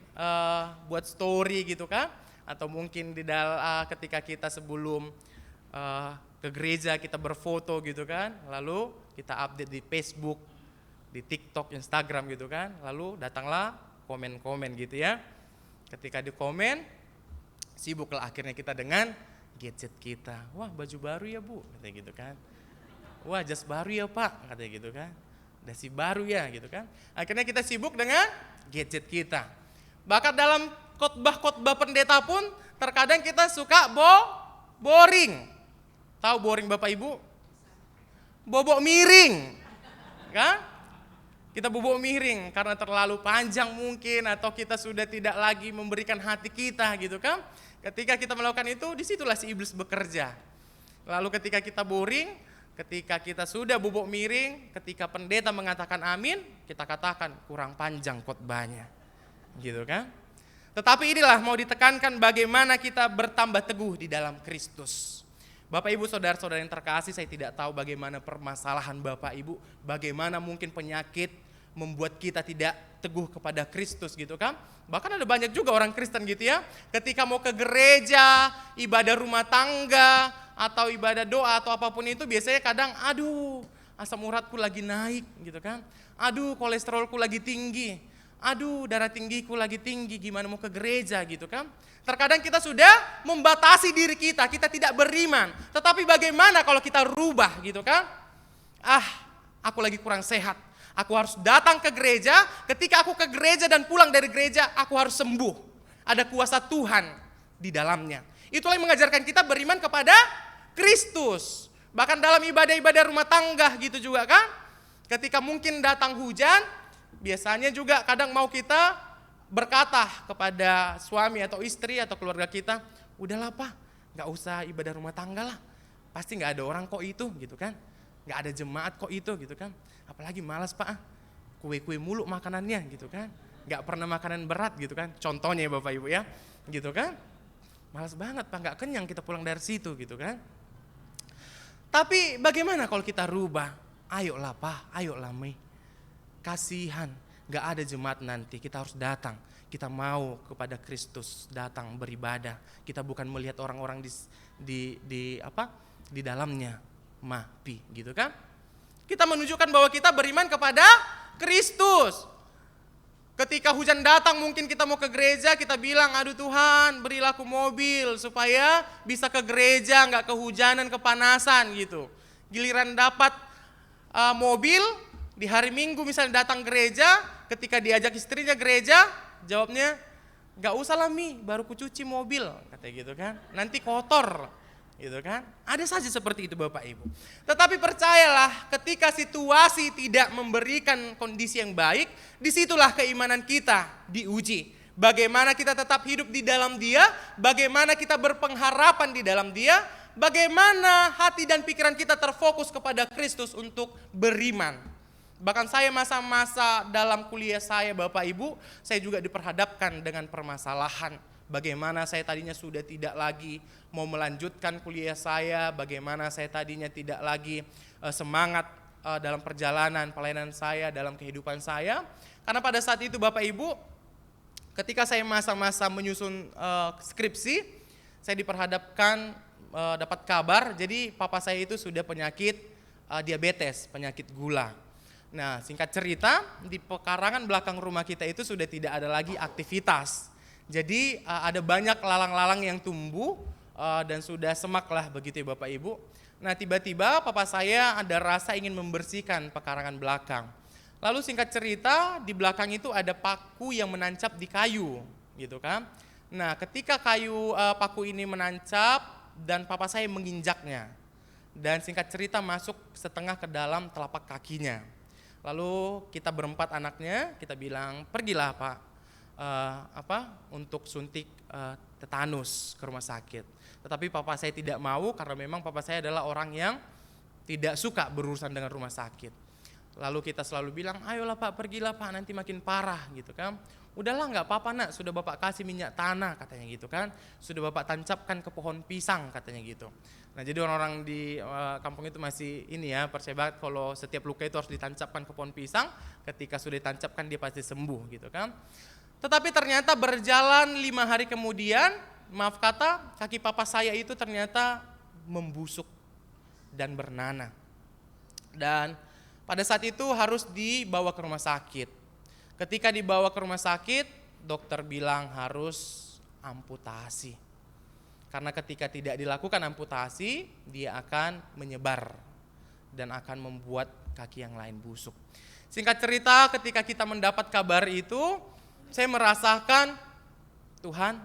buat story gitu kan, atau mungkin ketika kita sebelum ke gereja kita berfoto gitu kan, lalu kita update di Facebook, di TikTok, Instagram gitu kan, lalu datanglah komen-komen gitu ya. Ketika di komen, sibuklah akhirnya kita dengan gadget kita. Wah, baju baru ya Bu, katanya gitu kan. Wah, jas baru ya Pak, katanya gitu kan. Dasi baru ya gitu kan. Akhirnya kita sibuk dengan gadget kita. Bahkan dalam khotbah-khotbah pendeta pun terkadang kita suka boring. Tahu boring Bapak Ibu? Bobok miring. Kan? Kita bobok miring karena terlalu panjang mungkin, atau kita sudah tidak lagi memberikan hati kita gitu kan. Ketika kita melakukan itu, disitulah si iblis bekerja. Lalu ketika kita boring, ketika kita sudah bobok miring, ketika pendeta mengatakan amin, kita katakan kurang panjang khotbahnya. Gitu kan? Tetapi inilah mau ditekankan bagaimana kita bertambah teguh di dalam Kristus. Bapak Ibu saudara-saudara yang terkasih, saya tidak tahu bagaimana permasalahan Bapak Ibu, bagaimana mungkin penyakit membuat kita tidak teguh kepada Kristus gitu kan. Bahkan ada banyak juga orang Kristen gitu ya, ketika mau ke gereja, ibadah rumah tangga, atau ibadah doa atau apapun itu, biasanya kadang aduh asam uratku lagi naik gitu kan, aduh kolesterolku lagi tinggi, aduh darah tinggiku lagi tinggi, gimana mau ke gereja gitu kan. Terkadang kita sudah membatasi diri kita tidak beriman. Tetapi bagaimana kalau kita rubah gitu kan? Aku lagi kurang sehat, aku harus datang ke gereja, ketika aku ke gereja dan pulang dari gereja, aku harus sembuh. Ada kuasa Tuhan di dalamnya. Itulah yang mengajarkan kita beriman kepada Kristus. Bahkan dalam ibadah-ibadah rumah tangga gitu juga kan. Ketika mungkin datang hujan, biasanya juga kadang mau kita berkata kepada suami atau istri atau keluarga kita, udahlah Pak, gak usah ibadah rumah tangga lah. Pasti gak ada orang kok itu gitu kan. Gak ada jemaat kok itu gitu kan. Apalagi malas Pak, kue-kue mulu makanannya gitu kan. Gak pernah makanan berat gitu kan. Contohnya Bapak Ibu ya, gitu kan. Malas banget Pak, gak kenyang kita pulang dari situ gitu kan. Tapi bagaimana kalau kita rubah? Ayolah Pak, ayolah Mei. Kasihan, gak ada jemaat nanti, kita harus datang. Kita mau kepada Kristus datang beribadah. Kita bukan melihat orang-orang di dalamnya, pi gitu kan. Kita menunjukkan bahwa kita beriman kepada Kristus. Ketika hujan datang mungkin kita mau ke gereja, kita bilang, aduh Tuhan berilah aku mobil supaya bisa ke gereja, gak kehujanan, kepanasan gitu. Giliran dapat mobil, di hari Minggu misalnya datang gereja, ketika diajak istrinya gereja, jawabnya, gak usah lah Mi, baru kucuci mobil, katanya gitu kan, nanti kotor. Gitu kan? Ada saja seperti itu Bapak Ibu. Tetapi percayalah, ketika situasi tidak memberikan kondisi yang baik, disitulah keimanan kita diuji. Bagaimana kita tetap hidup di dalam Dia, bagaimana kita berpengharapan di dalam Dia, bagaimana hati dan pikiran kita terfokus kepada Kristus untuk beriman. Bahkan saya masa-masa dalam kuliah saya Bapak Ibu, saya juga diperhadapkan dengan permasalahan. Bagaimana saya tadinya sudah tidak lagi mau melanjutkan kuliah saya, bagaimana saya tadinya tidak lagi semangat dalam perjalanan pelayanan saya, dalam kehidupan saya. Karena pada saat itu Bapak Ibu, ketika saya masa-masa menyusun skripsi, saya diperhadapkan dapat kabar, jadi papa saya itu sudah penyakit diabetes, penyakit gula. Nah singkat cerita, di pekarangan belakang rumah kita itu sudah tidak ada lagi aktivitas. Jadi ada banyak lalang-lalang yang tumbuh dan sudah semak lah begitu ya Bapak Ibu. Nah tiba-tiba papa saya ada rasa ingin membersihkan pekarangan belakang. Lalu singkat cerita di belakang itu ada paku yang menancap di kayu gitu kan. Nah ketika paku ini menancap dan papa saya menginjaknya. Dan singkat cerita masuk setengah ke dalam telapak kakinya. Lalu kita berempat anaknya, kita bilang pergilah Pak. Untuk suntik tetanus ke rumah sakit. Tetapi papa saya tidak mau karena memang papa saya adalah orang yang tidak suka berurusan dengan rumah sakit. Lalu kita selalu bilang, ayolah Pak, pergilah Pak, nanti makin parah gitu kan. Udahlah nggak apa-apa nak, sudah Bapak kasih minyak tanah katanya gitu kan. Sudah Bapak tancapkan ke pohon pisang katanya gitu. Nah jadi orang-orang di kampung itu masih ini ya, percaya banget kalau setiap luka itu harus ditancapkan ke pohon pisang. Ketika sudah ditancapkan dia pasti sembuh gitu kan. Tetapi ternyata berjalan 5 hari kemudian, maaf kata, kaki papa saya itu ternyata membusuk dan bernanah. Dan pada saat itu harus dibawa ke rumah sakit. Ketika dibawa ke rumah sakit, dokter bilang harus amputasi. Karena ketika tidak dilakukan amputasi, dia akan menyebar dan akan membuat kaki yang lain busuk. Singkat cerita, ketika kita mendapat kabar itu, saya merasakan, Tuhan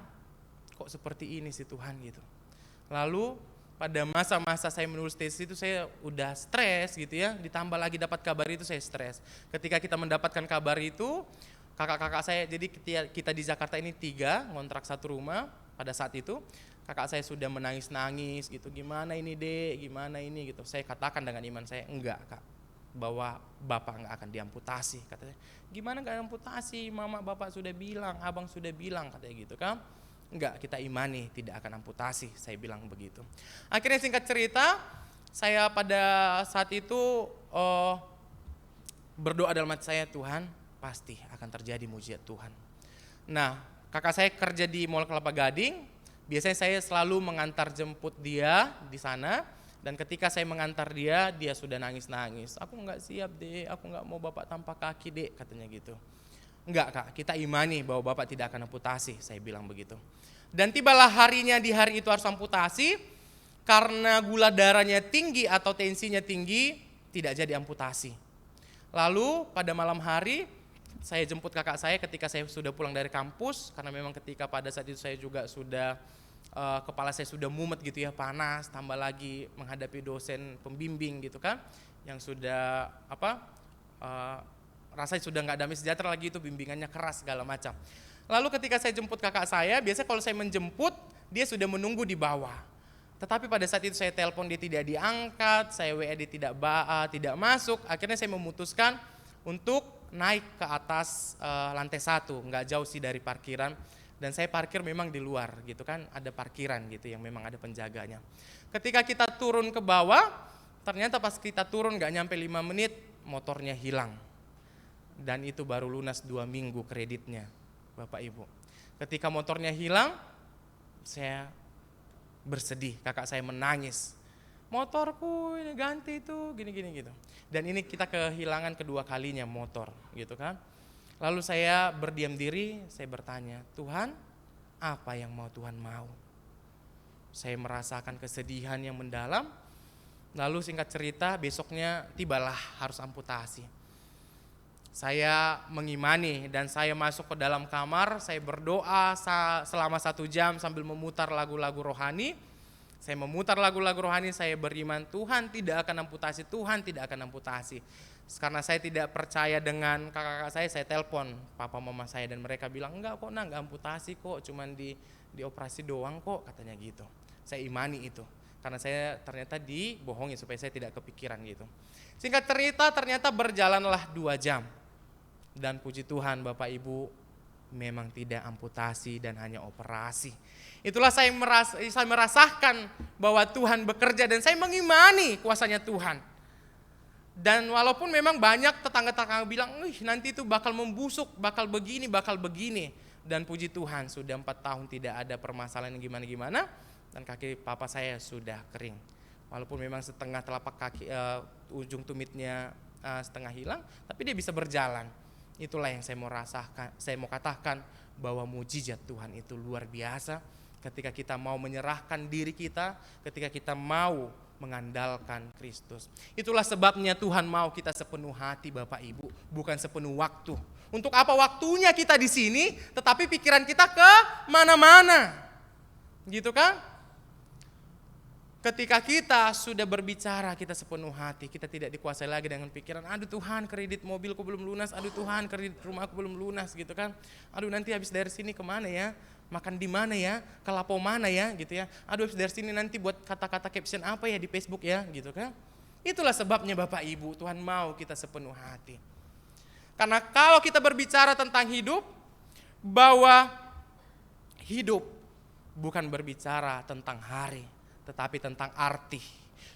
kok seperti ini sih Tuhan gitu. Lalu pada masa-masa saya menulis tesis itu saya udah stres gitu ya, ditambah lagi dapat kabar itu saya stres. Ketika kita mendapatkan kabar itu, kakak-kakak saya, jadi kita di Jakarta ini 3, ngontrak 1 rumah pada saat itu. Kakak saya sudah menangis-nangis gitu, gimana ini Dek, gimana ini gitu. Saya katakan dengan iman saya, enggak Kak, bahwa Bapak enggak akan diamputasi. Katanya, gimana enggak amputasi, Mama Bapak sudah bilang, Abang sudah bilang, katanya gitu kan. Enggak, kita imani tidak akan amputasi, saya bilang begitu. Akhirnya singkat cerita, saya pada saat itu berdoa dalam hati saya, Tuhan pasti akan terjadi mujizat Tuhan. Nah, kakak saya kerja di Mall Kelapa Gading. Biasanya saya selalu mengantar jemput dia di sana, dan ketika saya mengantar dia, dia sudah nangis-nangis. Aku nggak siap Dek, aku nggak mau Bapak tanpa kaki Dek, katanya gitu. enggak Kak, kita imani bahwa Bapak tidak akan amputasi, saya bilang begitu. Dan tibalah harinya, di hari itu harus amputasi, karena gula darahnya tinggi atau tensinya tinggi, tidak jadi amputasi. Lalu pada malam hari, saya jemput kakak saya ketika saya sudah pulang dari kampus, karena memang ketika pada saat itu saya juga sudah, kepala saya sudah mumet gitu ya, panas, tambah lagi menghadapi dosen pembimbing gitu kan, yang sudah rasanya sudah nggak damai sejahtera lagi, itu bimbingannya keras segala macam. Lalu ketika saya jemput kakak saya, biasanya kalau saya menjemput, dia sudah menunggu di bawah. Tetapi pada saat itu saya telepon, dia tidak diangkat, saya WA dia tidak masuk. Akhirnya saya memutuskan untuk naik ke atas lantai 1, nggak jauh sih dari parkiran. Dan saya parkir memang di luar gitu kan, ada parkiran gitu yang memang ada penjaganya. Ketika kita turun ke bawah, ternyata pas kita turun nggak nyampe 5 menit, motornya hilang. Dan itu baru lunas 2 minggu kreditnya, Bapak Ibu. Ketika motornya hilang, saya bersedih, kakak saya menangis. Motorku ini ganti itu, gini gitu. Dan ini kita kehilangan kedua kalinya motor gitu kan. Lalu saya berdiam diri, saya bertanya, Tuhan, apa yang mau Tuhan mau? Saya merasakan kesedihan yang mendalam. Lalu singkat cerita, besoknya tibalah harus amputasi. Saya mengimani dan saya masuk ke dalam kamar, saya berdoa selama 1 jam sambil memutar lagu-lagu rohani. Saya memutar lagu-lagu rohani, saya beriman Tuhan tidak akan amputasi, Tuhan tidak akan amputasi. Karena saya tidak percaya dengan kakak-kakak saya telepon papa mama saya dan mereka bilang enggak kok enggak amputasi kok, cuman di operasi doang kok, katanya gitu. Saya imani itu. Karena saya ternyata dibohongi supaya saya tidak kepikiran gitu. Singkat cerita ternyata berjalanlah 2 jam. Dan puji Tuhan Bapak Ibu memang tidak amputasi dan hanya operasi. Itulah saya merasakan bahwa Tuhan bekerja dan saya mengimani kuasanya Tuhan. Dan walaupun memang banyak tetangga-tetangga bilang, nanti itu bakal membusuk, bakal begini. Dan puji Tuhan sudah 4 tahun tidak ada permasalahan yang gimana-gimana. Dan kaki papa saya sudah kering. Walaupun memang setengah telapak kaki, ujung tumitnya setengah hilang, tapi dia bisa berjalan. Itulah yang saya mau rasakan, saya mau katakan bahwa mujizat Tuhan itu luar biasa ketika kita mau menyerahkan diri kita, ketika kita mau mengandalkan Kristus. Itulah sebabnya Tuhan mau kita sepenuh hati Bapak Ibu, bukan sepenuh waktu. Untuk apa waktunya kita di sini, tetapi pikiran kita ke mana-mana. Gitu kan? Ketika kita sudah berbicara, kita sepenuh hati, kita tidak dikuasai lagi dengan pikiran, aduh Tuhan kredit mobilku belum lunas, aduh Tuhan kredit rumahku belum lunas gitu kan. Aduh nanti habis dari sini kemana ya, makan di mana ya, ke lapo mana ya gitu ya. Aduh habis dari sini nanti buat kata-kata caption apa ya di Facebook ya gitu kan. Itulah sebabnya Bapak Ibu, Tuhan mau kita sepenuh hati. Karena kalau kita berbicara tentang hidup, bahwa hidup bukan berbicara tentang hari, tetapi tentang arti.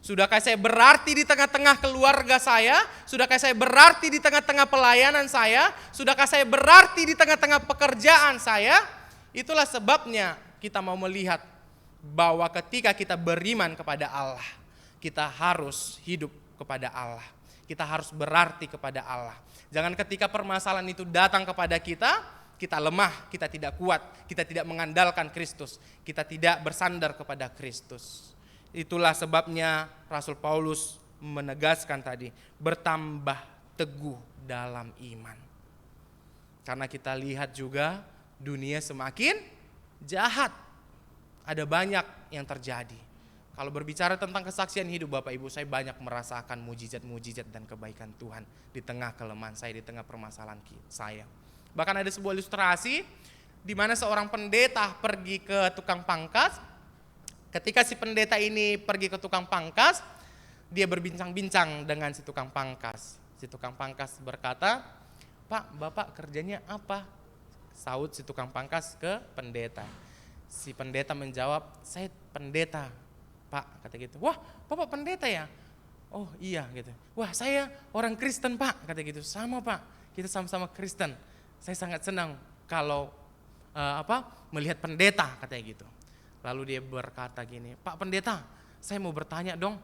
Sudahkah saya berarti di tengah-tengah keluarga saya? Sudahkah saya berarti di tengah-tengah pelayanan saya? Sudahkah saya berarti di tengah-tengah pekerjaan saya? Itulah sebabnya kita mau melihat bahwa ketika kita beriman kepada Allah, kita harus hidup kepada Allah. Kita harus berarti kepada Allah. Jangan ketika permasalahan itu datang kepada kita, kita lemah, kita tidak kuat, kita tidak mengandalkan Kristus, kita tidak bersandar kepada Kristus. Itulah sebabnya Rasul Paulus menegaskan tadi, bertambah teguh dalam iman. Karena kita lihat juga dunia semakin jahat, ada banyak yang terjadi. Kalau berbicara tentang kesaksian hidup Bapak Ibu, saya banyak merasakan mujizat-mujizat dan kebaikan Tuhan di tengah kelemahan saya, di tengah permasalahan saya. Bahkan ada sebuah ilustrasi di mana seorang pendeta pergi ke tukang pangkas. Ketika si pendeta ini pergi ke tukang pangkas, dia berbincang-bincang dengan si tukang pangkas. Si tukang pangkas berkata, "Pak, Bapak kerjanya apa?" Saut si tukang pangkas ke pendeta. Si pendeta menjawab, "Saya pendeta, Pak," kata gitu. "Wah, Bapak pendeta ya?" "Oh iya," gitu. "Wah, saya orang Kristen, Pak," kata gitu. "Sama, Pak, kita sama-sama Kristen. Saya sangat senang kalau melihat pendeta," katanya gitu. Lalu dia berkata gini, "Pak pendeta, saya mau bertanya dong.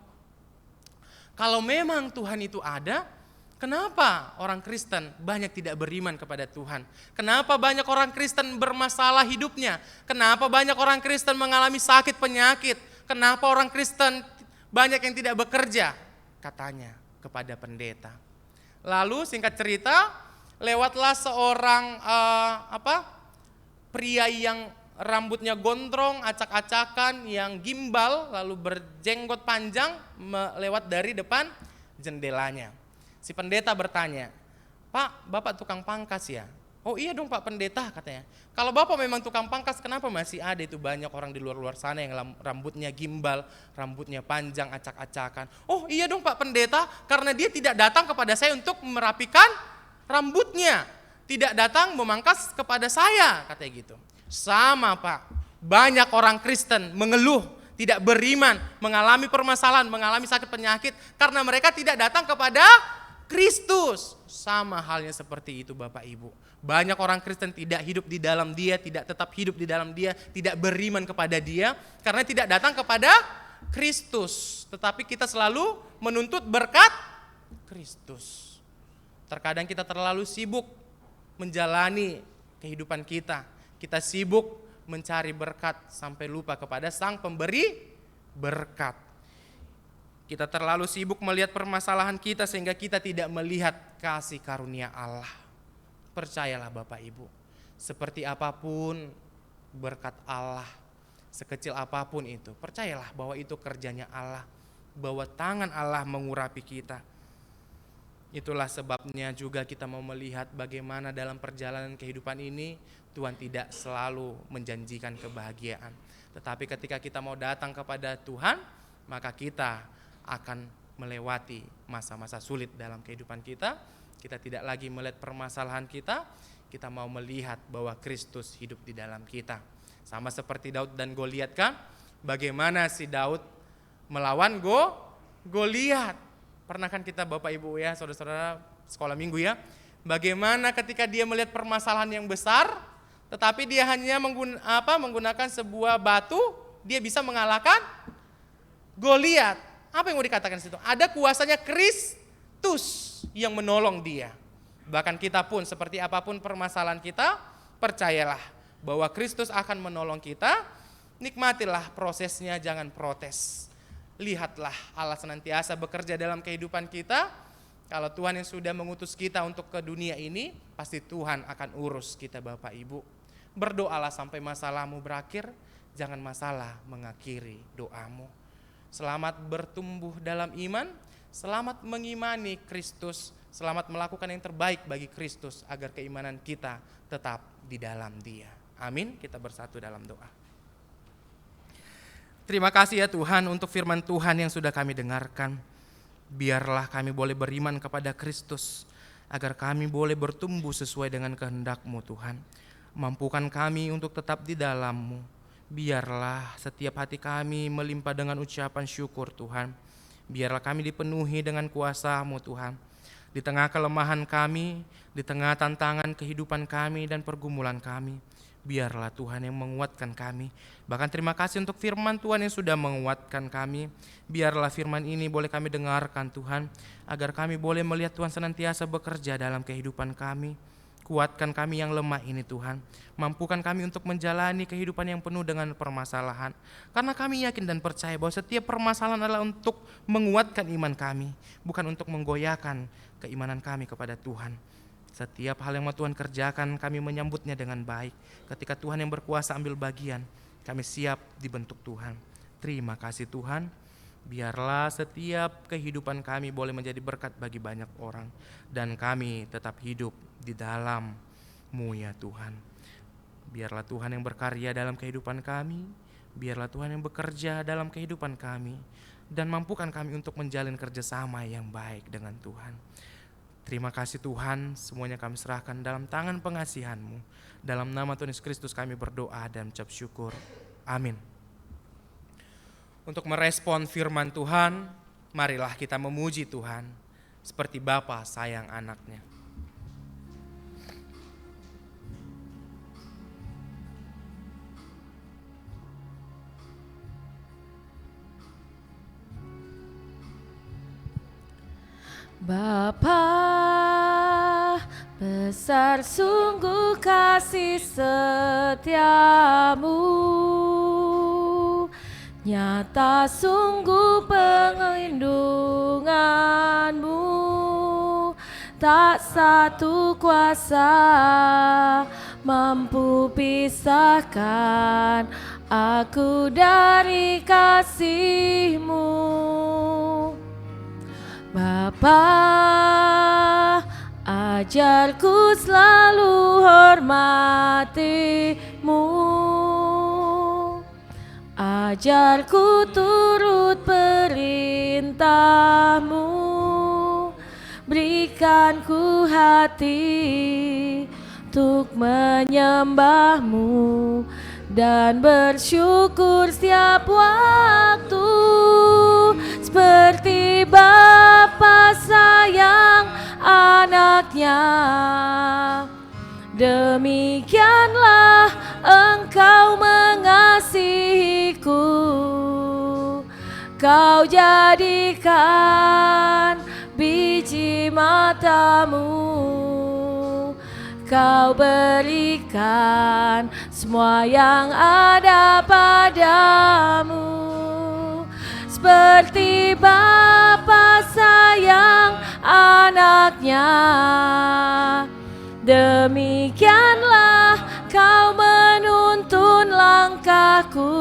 Kalau memang Tuhan itu ada, Kenapa orang Kristen banyak tidak beriman kepada Tuhan? Kenapa banyak orang Kristen bermasalah hidupnya? Kenapa banyak orang Kristen mengalami sakit penyakit? Kenapa orang Kristen banyak yang tidak bekerja? Katanya kepada pendeta. Lalu singkat cerita, lewatlah seorang pria yang rambutnya gondrong, acak-acakan, yang gimbal, lalu berjenggot panjang lewat dari depan jendelanya. Si pendeta bertanya, "Pak, Bapak tukang pangkas ya?" "Oh iya dong Pak Pendeta," katanya. "Kalau Bapak memang tukang pangkas, kenapa masih ada itu banyak orang di luar-luar sana yang rambutnya gimbal, rambutnya panjang, acak-acakan?" "Oh iya dong Pak Pendeta, karena dia tidak datang kepada saya untuk merapikan rambutnya, tidak datang memangkas kepada saya," katanya gitu. Sama Pak, banyak orang Kristen mengeluh, tidak beriman, mengalami permasalahan, mengalami sakit penyakit karena mereka tidak datang kepada Kristus. Sama halnya seperti itu Bapak Ibu. Banyak orang Kristen tidak hidup di dalam Dia, tidak tetap hidup di dalam Dia, tidak beriman kepada Dia karena tidak datang kepada Kristus. Tetapi kita selalu menuntut berkat Kristus. Terkadang kita terlalu sibuk menjalani kehidupan kita. Kita sibuk mencari berkat sampai lupa kepada Sang Pemberi berkat. Kita terlalu sibuk melihat permasalahan kita sehingga kita tidak melihat kasih karunia Allah. Percayalah Bapak Ibu, seperti apapun berkat Allah, sekecil apapun itu, percayalah bahwa itu kerjanya Allah, bahwa tangan Allah mengurapi kita. Itulah sebabnya juga kita mau melihat bagaimana dalam perjalanan kehidupan ini Tuhan tidak selalu menjanjikan kebahagiaan. Tetapi ketika kita mau datang kepada Tuhan, maka kita akan melewati masa-masa sulit dalam kehidupan kita. Kita tidak lagi melihat permasalahan kita, kita mau melihat bahwa Kristus hidup di dalam kita. Sama seperti Daud dan Goliat kan, bagaimana si Daud melawan Goliat. Pernah kan kita Bapak Ibu ya, saudara-saudara sekolah minggu ya, bagaimana ketika dia melihat permasalahan yang besar, tetapi dia hanya menggunakan sebuah batu, dia bisa mengalahkan Goliat. Apa yang mau dikatakan di situ? Ada kuasanya Kristus yang menolong dia. Bahkan kita pun seperti apapun permasalahan kita, percayalah bahwa Kristus akan menolong kita. Nikmatilah prosesnya, jangan protes. Lihatlah Allah senantiasa bekerja dalam kehidupan kita. Kalau Tuhan yang sudah mengutus kita untuk ke dunia ini, pasti Tuhan akan urus kita Bapak Ibu. Berdoalah sampai masalahmu berakhir, jangan masalah mengakhiri doamu. Selamat bertumbuh dalam iman, selamat mengimani Kristus, selamat melakukan yang terbaik bagi Kristus agar keimanan kita tetap di dalam Dia. Amin, kita bersatu dalam doa. Terima kasih ya Tuhan untuk firman Tuhan yang sudah kami dengarkan. Biarlah kami boleh beriman kepada Kristus, agar kami boleh bertumbuh sesuai dengan kehendak-Mu Tuhan. Mampukan kami untuk tetap di dalam-Mu. Biarlah setiap hati kami melimpah dengan ucapan syukur Tuhan. Biarlah kami dipenuhi dengan kuasa-Mu Tuhan. Di tengah kelemahan kami, di tengah tantangan kehidupan kami dan pergumulan kami, biarlah Tuhan yang menguatkan kami. Bahkan terima kasih untuk firman Tuhan yang sudah menguatkan kami. Biarlah firman ini boleh kami dengarkan Tuhan, agar kami boleh melihat Tuhan senantiasa bekerja dalam kehidupan kami. Kuatkan kami yang lemah ini Tuhan. Mampukan kami untuk menjalani kehidupan yang penuh dengan permasalahan. Karena kami yakin dan percaya bahwa setiap permasalahan adalah untuk menguatkan iman kami, bukan untuk menggoyahkan keimanan kami kepada Tuhan. Setiap hal yang mau Tuhan kerjakan, kami menyambutnya dengan baik. Ketika Tuhan yang berkuasa ambil bagian, kami siap dibentuk Tuhan. Terima kasih Tuhan. Biarlah setiap kehidupan kami boleh menjadi berkat bagi banyak orang. Dan kami tetap hidup di dalam-Mu ya Tuhan. Biarlah Tuhan yang berkarya dalam kehidupan kami. Biarlah Tuhan yang bekerja dalam kehidupan kami. Dan mampukan kami untuk menjalin kerjasama yang baik dengan Tuhan. Terima kasih Tuhan, semuanya kami serahkan dalam tangan pengasihan-Mu. Dalam nama Tuhan Yesus Kristus kami berdoa dan ucap syukur. Amin. Untuk merespon firman Tuhan, marilah kita memuji Tuhan seperti Bapa sayang anaknya. Bapa, besar sungguh kasih setiamu, nyata sungguh perlindunganmu, tak satu kuasa mampu pisahkan aku dari kasih-Mu. Bapa, ajarku selalu hormati-Mu, ajarku turut perintah-Mu, berikan ku hati untuk menyembah-Mu dan bersyukur setiap waktu, seperti Bapa sayang anaknya, demikianlah Engkau mengasihiku. Kau jadikan biji mata-Mu, Kau berikan semua yang ada padamu, seperti Bapa sayang anaknya, demikianlah Kau menuntun langkahku.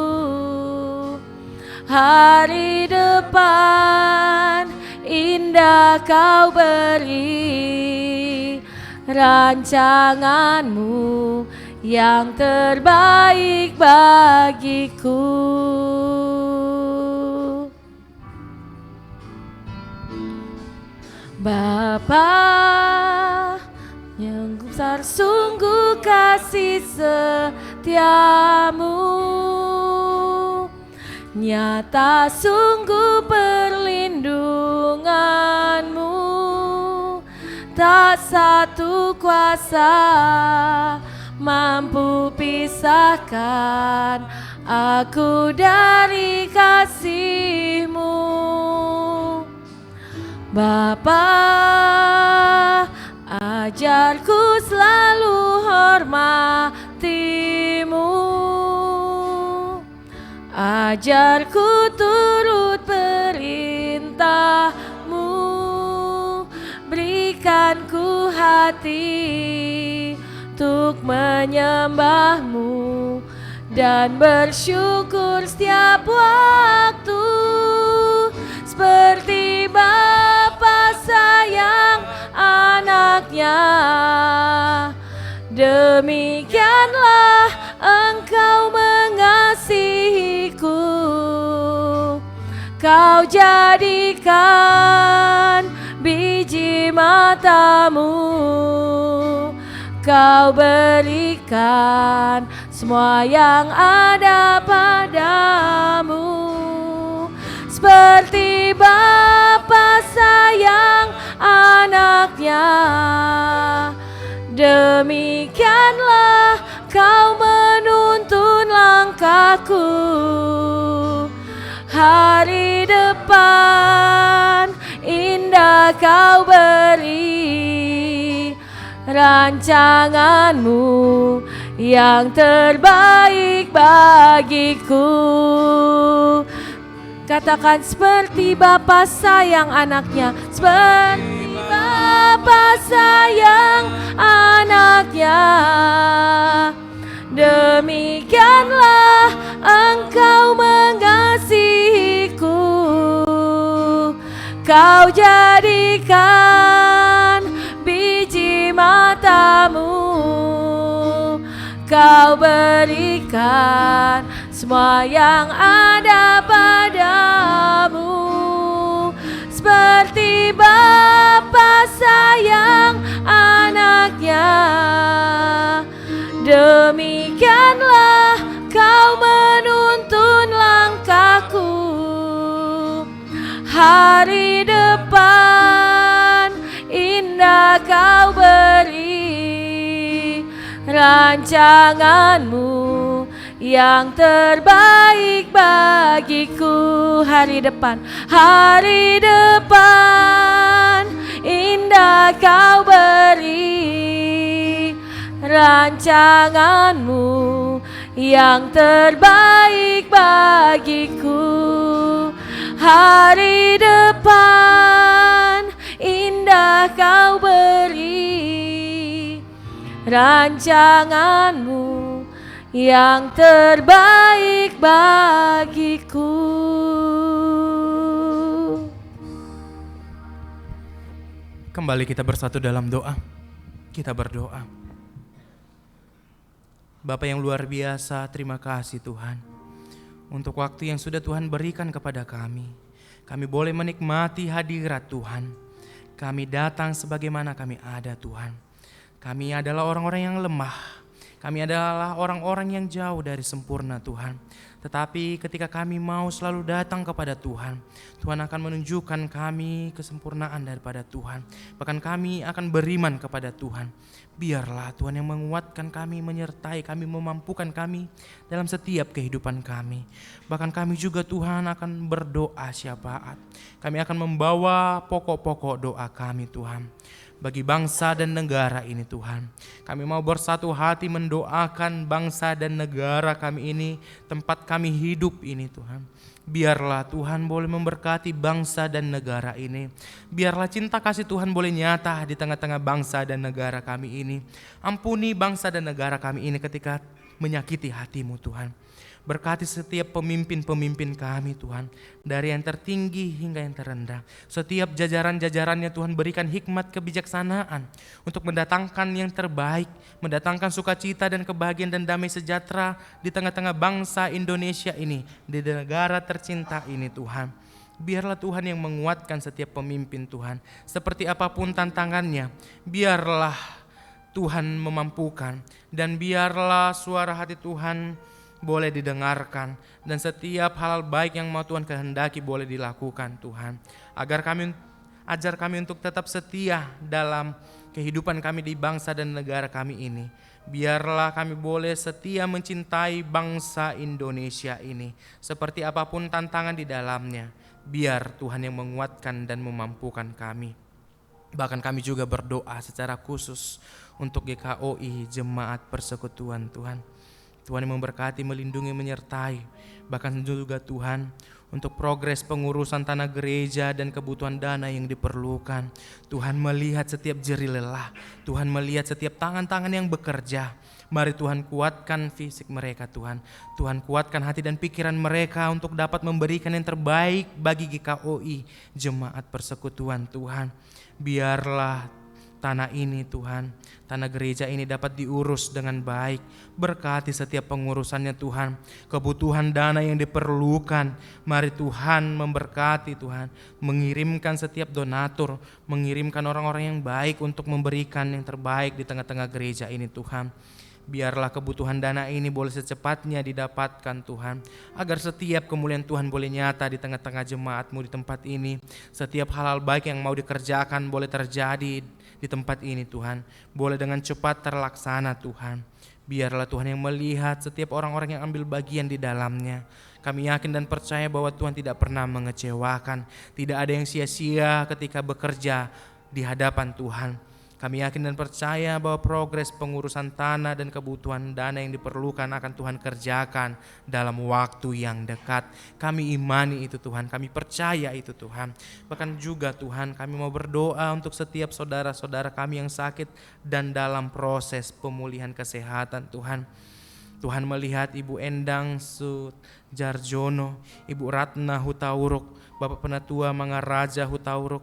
Hari depan indah Kau beri, rancangan-Mu yang terbaik bagiku. Bapa, yang besar sungguh kasih setiamu, nyata sungguh perlindunganmu, tak satu kuasa mampu pisahkan aku dari kasih-Mu. Bapa, ajarku selalu hormati-Mu, ajarku turut perintah-Mu, berikan ku hati untuk menyembah-Mu dan bersyukur setiap waktu, seperti Bapa sayang anaknya, demikianlah Engkau mengasihiku. Kau jadikan biji mata-Mu, Kau berikan semua yang ada padamu, seperti Bapa sayang anaknya, demikianlah Kau menuntun langkahku. Hari depan indah Kau beri, rancangan-Mu yang terbaik bagiku. Katakan, seperti Bapa sayang anaknya, seperti Bapa sayang anaknya, demikianlah Engkau mengasihiku. Kau jadikan biji mata-Mu, Kau berikan semua yang ada padamu, seperti Bapa sayang anaknya, demikianlah Kau menuntun langkahku. Hari depan indah Kau beri, rancangan-Mu yang terbaik bagiku. Hari depan indah Kau beri rancangan-Mu yang terbaik bagiku. Hari depan indah Kau beri rancangan-Mu yang terbaik bagiku. Kembali kita bersatu dalam doa. Kita berdoa. Bapa yang luar biasa, terima kasih Tuhan untuk waktu yang sudah Tuhan berikan kepada kami. Kami boleh menikmati hadirat Tuhan. Kami datang sebagaimana kami ada Tuhan. Kami adalah orang-orang yang lemah. Kami adalah orang-orang yang jauh dari sempurna Tuhan. Tetapi ketika kami mau selalu datang kepada Tuhan, Tuhan akan menunjukkan kami kesempurnaan daripada Tuhan. Bahkan kami akan beriman kepada Tuhan. Biarlah Tuhan yang menguatkan kami, menyertai kami, memampukan kami dalam setiap kehidupan kami. Bahkan kami juga Tuhan akan berdoa syafaat. Kami akan membawa pokok-pokok doa kami Tuhan. Bagi bangsa dan negara ini Tuhan. Kami mau bersatu hati mendoakan bangsa dan negara kami ini, tempat kami hidup ini Tuhan. Biarlah Tuhan boleh memberkati bangsa dan negara ini. Biarlah cinta kasih Tuhan boleh nyata di tengah-tengah bangsa dan negara kami ini. Ampuni bangsa dan negara kami ini ketika menyakiti hati-Mu Tuhan. Berkati setiap pemimpin-pemimpin kami Tuhan, dari yang tertinggi hingga yang terendah. Setiap jajaran-jajarannya Tuhan berikan hikmat kebijaksanaan untuk mendatangkan yang terbaik, mendatangkan sukacita dan kebahagiaan dan damai sejahtera di tengah-tengah bangsa Indonesia ini, di negara tercinta ini Tuhan. Biarlah Tuhan yang menguatkan setiap pemimpin Tuhan, seperti apapun tantangannya, biarlah Tuhan memampukan, dan biarlah suara hati Tuhan boleh didengarkan, dan setiap hal baik yang mau Tuhan kehendaki boleh dilakukan Tuhan. Ajar kami untuk tetap setia dalam kehidupan kami di bangsa dan negara kami ini. Biarlah kami boleh setia mencintai bangsa Indonesia ini, seperti apapun tantangan di dalamnya. Biar Tuhan yang menguatkan dan memampukan kami. Bahkan kami juga berdoa secara khusus untuk GKOI, Jemaat Persekutuan Tuhan. Tuhan yang memberkati, melindungi, menyertai. Bahkan juga Tuhan untuk progres pengurusan tanah gereja dan kebutuhan dana yang diperlukan. Tuhan melihat setiap jerih lelah. Tuhan melihat setiap tangan-tangan yang bekerja. Mari Tuhan kuatkan fisik mereka Tuhan. Tuhan kuatkan hati dan pikiran mereka untuk dapat memberikan yang terbaik bagi GKOI, Jemaat Persekutuan Tuhan. Biarlah tanah ini Tuhan, tanah gereja ini dapat diurus dengan baik. Berkati setiap pengurusannya Tuhan, kebutuhan dana yang diperlukan. Mari Tuhan memberkati Tuhan, mengirimkan setiap donatur, mengirimkan orang-orang yang baik untuk memberikan yang terbaik di tengah-tengah gereja ini Tuhan. Biarlah kebutuhan dana ini boleh secepatnya didapatkan Tuhan, agar setiap kemuliaan Tuhan boleh nyata di tengah-tengah jemaat-Mu di tempat ini. Setiap hal-hal baik yang mau dikerjakan boleh terjadi di tempat ini Tuhan, boleh dengan cepat terlaksana Tuhan. Biarlah Tuhan yang melihat setiap orang-orang yang ambil bagian di dalamnya. Kami yakin dan percaya bahwa Tuhan tidak pernah mengecewakan, tidak ada yang sia-sia ketika bekerja di hadapan Tuhan. Kami yakin dan percaya bahwa progres pengurusan tanah dan kebutuhan dana yang diperlukan akan Tuhan kerjakan dalam waktu yang dekat. Kami imani itu Tuhan, kami percaya itu Tuhan. Bahkan juga Tuhan, kami mau berdoa untuk setiap saudara-saudara kami yang sakit dan dalam proses pemulihan kesehatan Tuhan. Tuhan melihat Ibu Endang Sujarjono, Ibu Ratna Hutauruk, Bapak Penatua Mangaraja Hutauruk,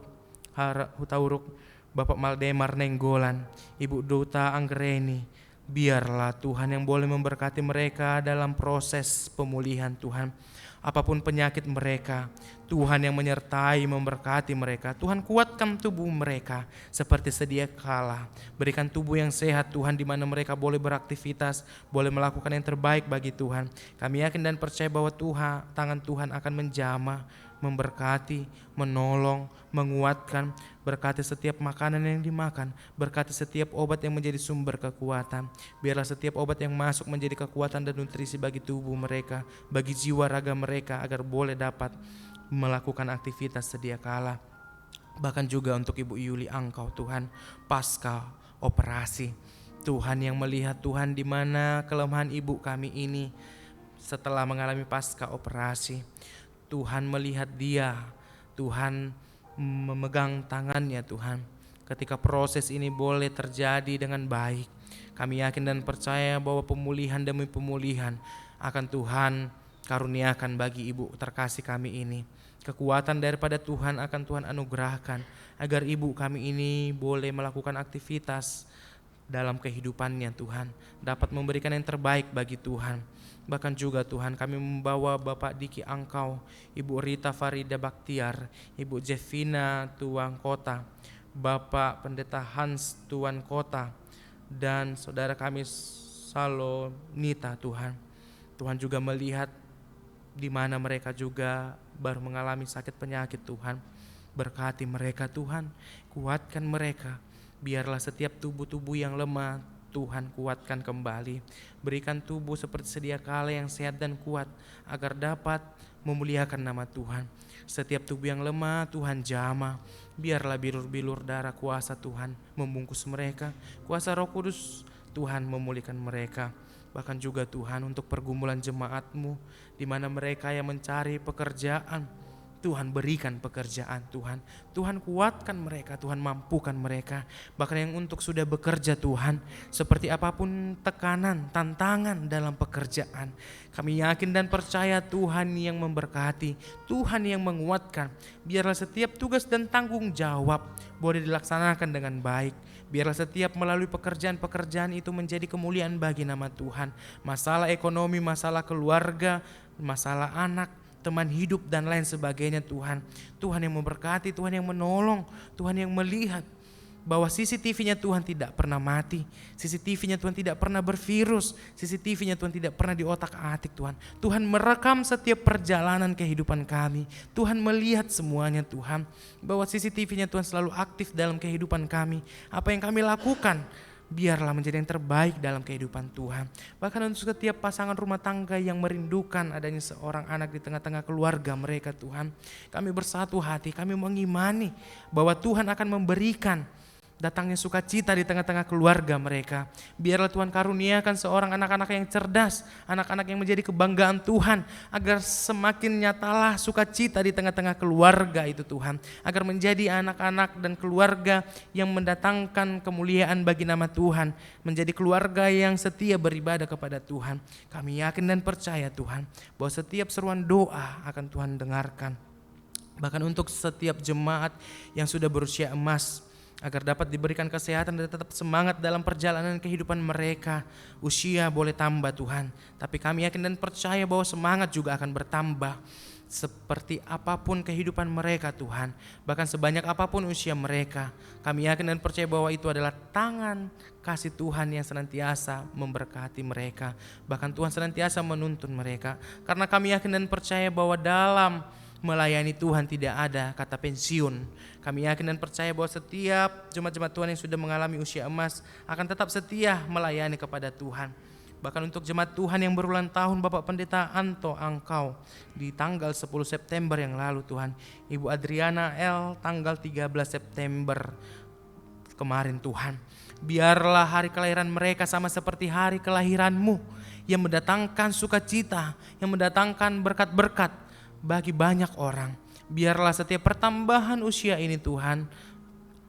Bapak Maldemar Nenggolan, Ibu Duta Anggreni. Biarlah Tuhan yang boleh memberkati mereka dalam proses pemulihan Tuhan. Apapun penyakit mereka, Tuhan yang menyertai memberkati mereka. Tuhan kuatkan tubuh mereka seperti sedia kala. Berikan tubuh yang sehat Tuhan, di mana mereka boleh beraktivitas, boleh melakukan yang terbaik bagi Tuhan. Kami yakin dan percaya bahwa tangan Tuhan akan menjamah, memberkati, menolong, menguatkan. Berkati setiap makanan yang dimakan, berkati setiap obat yang menjadi sumber kekuatan. Biarlah setiap obat yang masuk menjadi kekuatan dan nutrisi bagi tubuh mereka, bagi jiwa raga mereka, agar boleh dapat melakukan aktivitas sedia kala. Bahkan juga untuk Ibu Yuli Angkau Tuhan, pasca operasi. Tuhan yang melihat Tuhan di mana kelemahan ibu kami ini setelah mengalami pasca operasi. Tuhan melihat dia, Tuhan memegang tangannya Tuhan. Ketika proses ini boleh terjadi dengan baik, kami yakin dan percaya bahwa pemulihan demi pemulihan akan Tuhan karuniakan bagi ibu terkasih kami ini. Kekuatan daripada Tuhan akan Tuhan anugerahkan agar ibu kami ini boleh melakukan aktivitas dalam kehidupannya Tuhan, dapat memberikan yang terbaik bagi Tuhan. Bahkan juga Tuhan kami membawa Bapak Diki Angkau, Ibu Rita Farida Baktiar, Ibu Jevina Tuan Kota, Bapak Pendeta Hans Tuan Kota, dan saudara kami Salonita Tuhan. Tuhan juga melihat di mana mereka juga baru mengalami sakit penyakit Tuhan. Berkati mereka Tuhan, kuatkan mereka. Biarlah setiap tubuh-tubuh yang lemah Tuhan kuatkan kembali. Berikan tubuh seperti sedia kala yang sehat dan kuat agar dapat memuliakan nama Tuhan. Setiap tubuh yang lemah Tuhan jamah. Biarlah bilur-bilur darah kuasa Tuhan membungkus mereka. Kuasa Roh Kudus Tuhan memulihkan mereka. Bahkan juga Tuhan untuk pergumulan jemaat-Mu di mana mereka yang mencari pekerjaan, Tuhan berikan pekerjaan Tuhan. Tuhan kuatkan mereka, Tuhan mampukan mereka. Bahkan yang untuk sudah bekerja Tuhan, seperti apapun tekanan, tantangan dalam pekerjaan, kami yakin dan percaya Tuhan yang memberkati, Tuhan yang menguatkan. Biarlah setiap tugas dan tanggung jawab boleh dilaksanakan dengan baik. Biarlah setiap melalui pekerjaan-pekerjaan itu menjadi kemuliaan bagi nama Tuhan. Masalah ekonomi, masalah keluarga, masalah anak, teman hidup dan lain sebagainya Tuhan. Tuhan yang memberkati, Tuhan yang menolong, Tuhan yang melihat bahwa CCTV-nya Tuhan tidak pernah mati, CCTV-nya Tuhan tidak pernah bervirus, CCTV-nya Tuhan tidak pernah diotak-atik Tuhan. Tuhan merekam setiap perjalanan kehidupan kami. Tuhan melihat semuanya Tuhan, bahwa CCTV-nya Tuhan selalu aktif dalam kehidupan kami. Apa yang kami lakukan, biarlah menjadi yang terbaik dalam kehidupan Tuhan. Bahkan untuk setiap pasangan rumah tangga yang merindukan adanya seorang anak di tengah-tengah keluarga mereka Tuhan, kami bersatu hati, kami mengimani bahwa Tuhan akan memberikan datangnya sukacita di tengah-tengah keluarga mereka. Biarlah Tuhan karuniakan seorang anak-anak yang cerdas, anak-anak yang menjadi kebanggaan Tuhan, agar semakin nyatalah sukacita di tengah-tengah keluarga itu Tuhan, agar menjadi anak-anak dan keluarga yang mendatangkan kemuliaan bagi nama Tuhan, menjadi keluarga yang setia beribadah kepada Tuhan. Kami yakin dan percaya Tuhan bahwa setiap seruan doa akan Tuhan dengarkan. Bahkan untuk setiap jemaat yang sudah berusia emas, agar dapat diberikan kesehatan dan tetap semangat dalam perjalanan kehidupan mereka. Usia boleh tambah Tuhan, tapi kami yakin dan percaya bahwa semangat juga akan bertambah. Seperti apapun kehidupan mereka Tuhan, bahkan sebanyak apapun usia mereka, kami yakin dan percaya bahwa itu adalah tangan kasih Tuhan yang senantiasa memberkati mereka. Bahkan Tuhan senantiasa menuntun mereka, karena kami yakin dan percaya bahwa dalam melayani Tuhan tidak ada kata pensiun. Kami yakin dan percaya bahwa setiap jemaat-jemaat Tuhan yang sudah mengalami usia emas akan tetap setia melayani kepada Tuhan. Bahkan untuk jemaat Tuhan yang berulang tahun, Bapak Pendeta Anto Angkau di tanggal 10 September yang lalu Tuhan, Ibu Adriana L tanggal 13 September kemarin Tuhan. Biarlah hari kelahiran mereka sama seperti hari kelahiran-Mu yang mendatangkan sukacita, yang mendatangkan berkat-berkat bagi banyak orang. Biarlah setiap pertambahan usia ini Tuhan,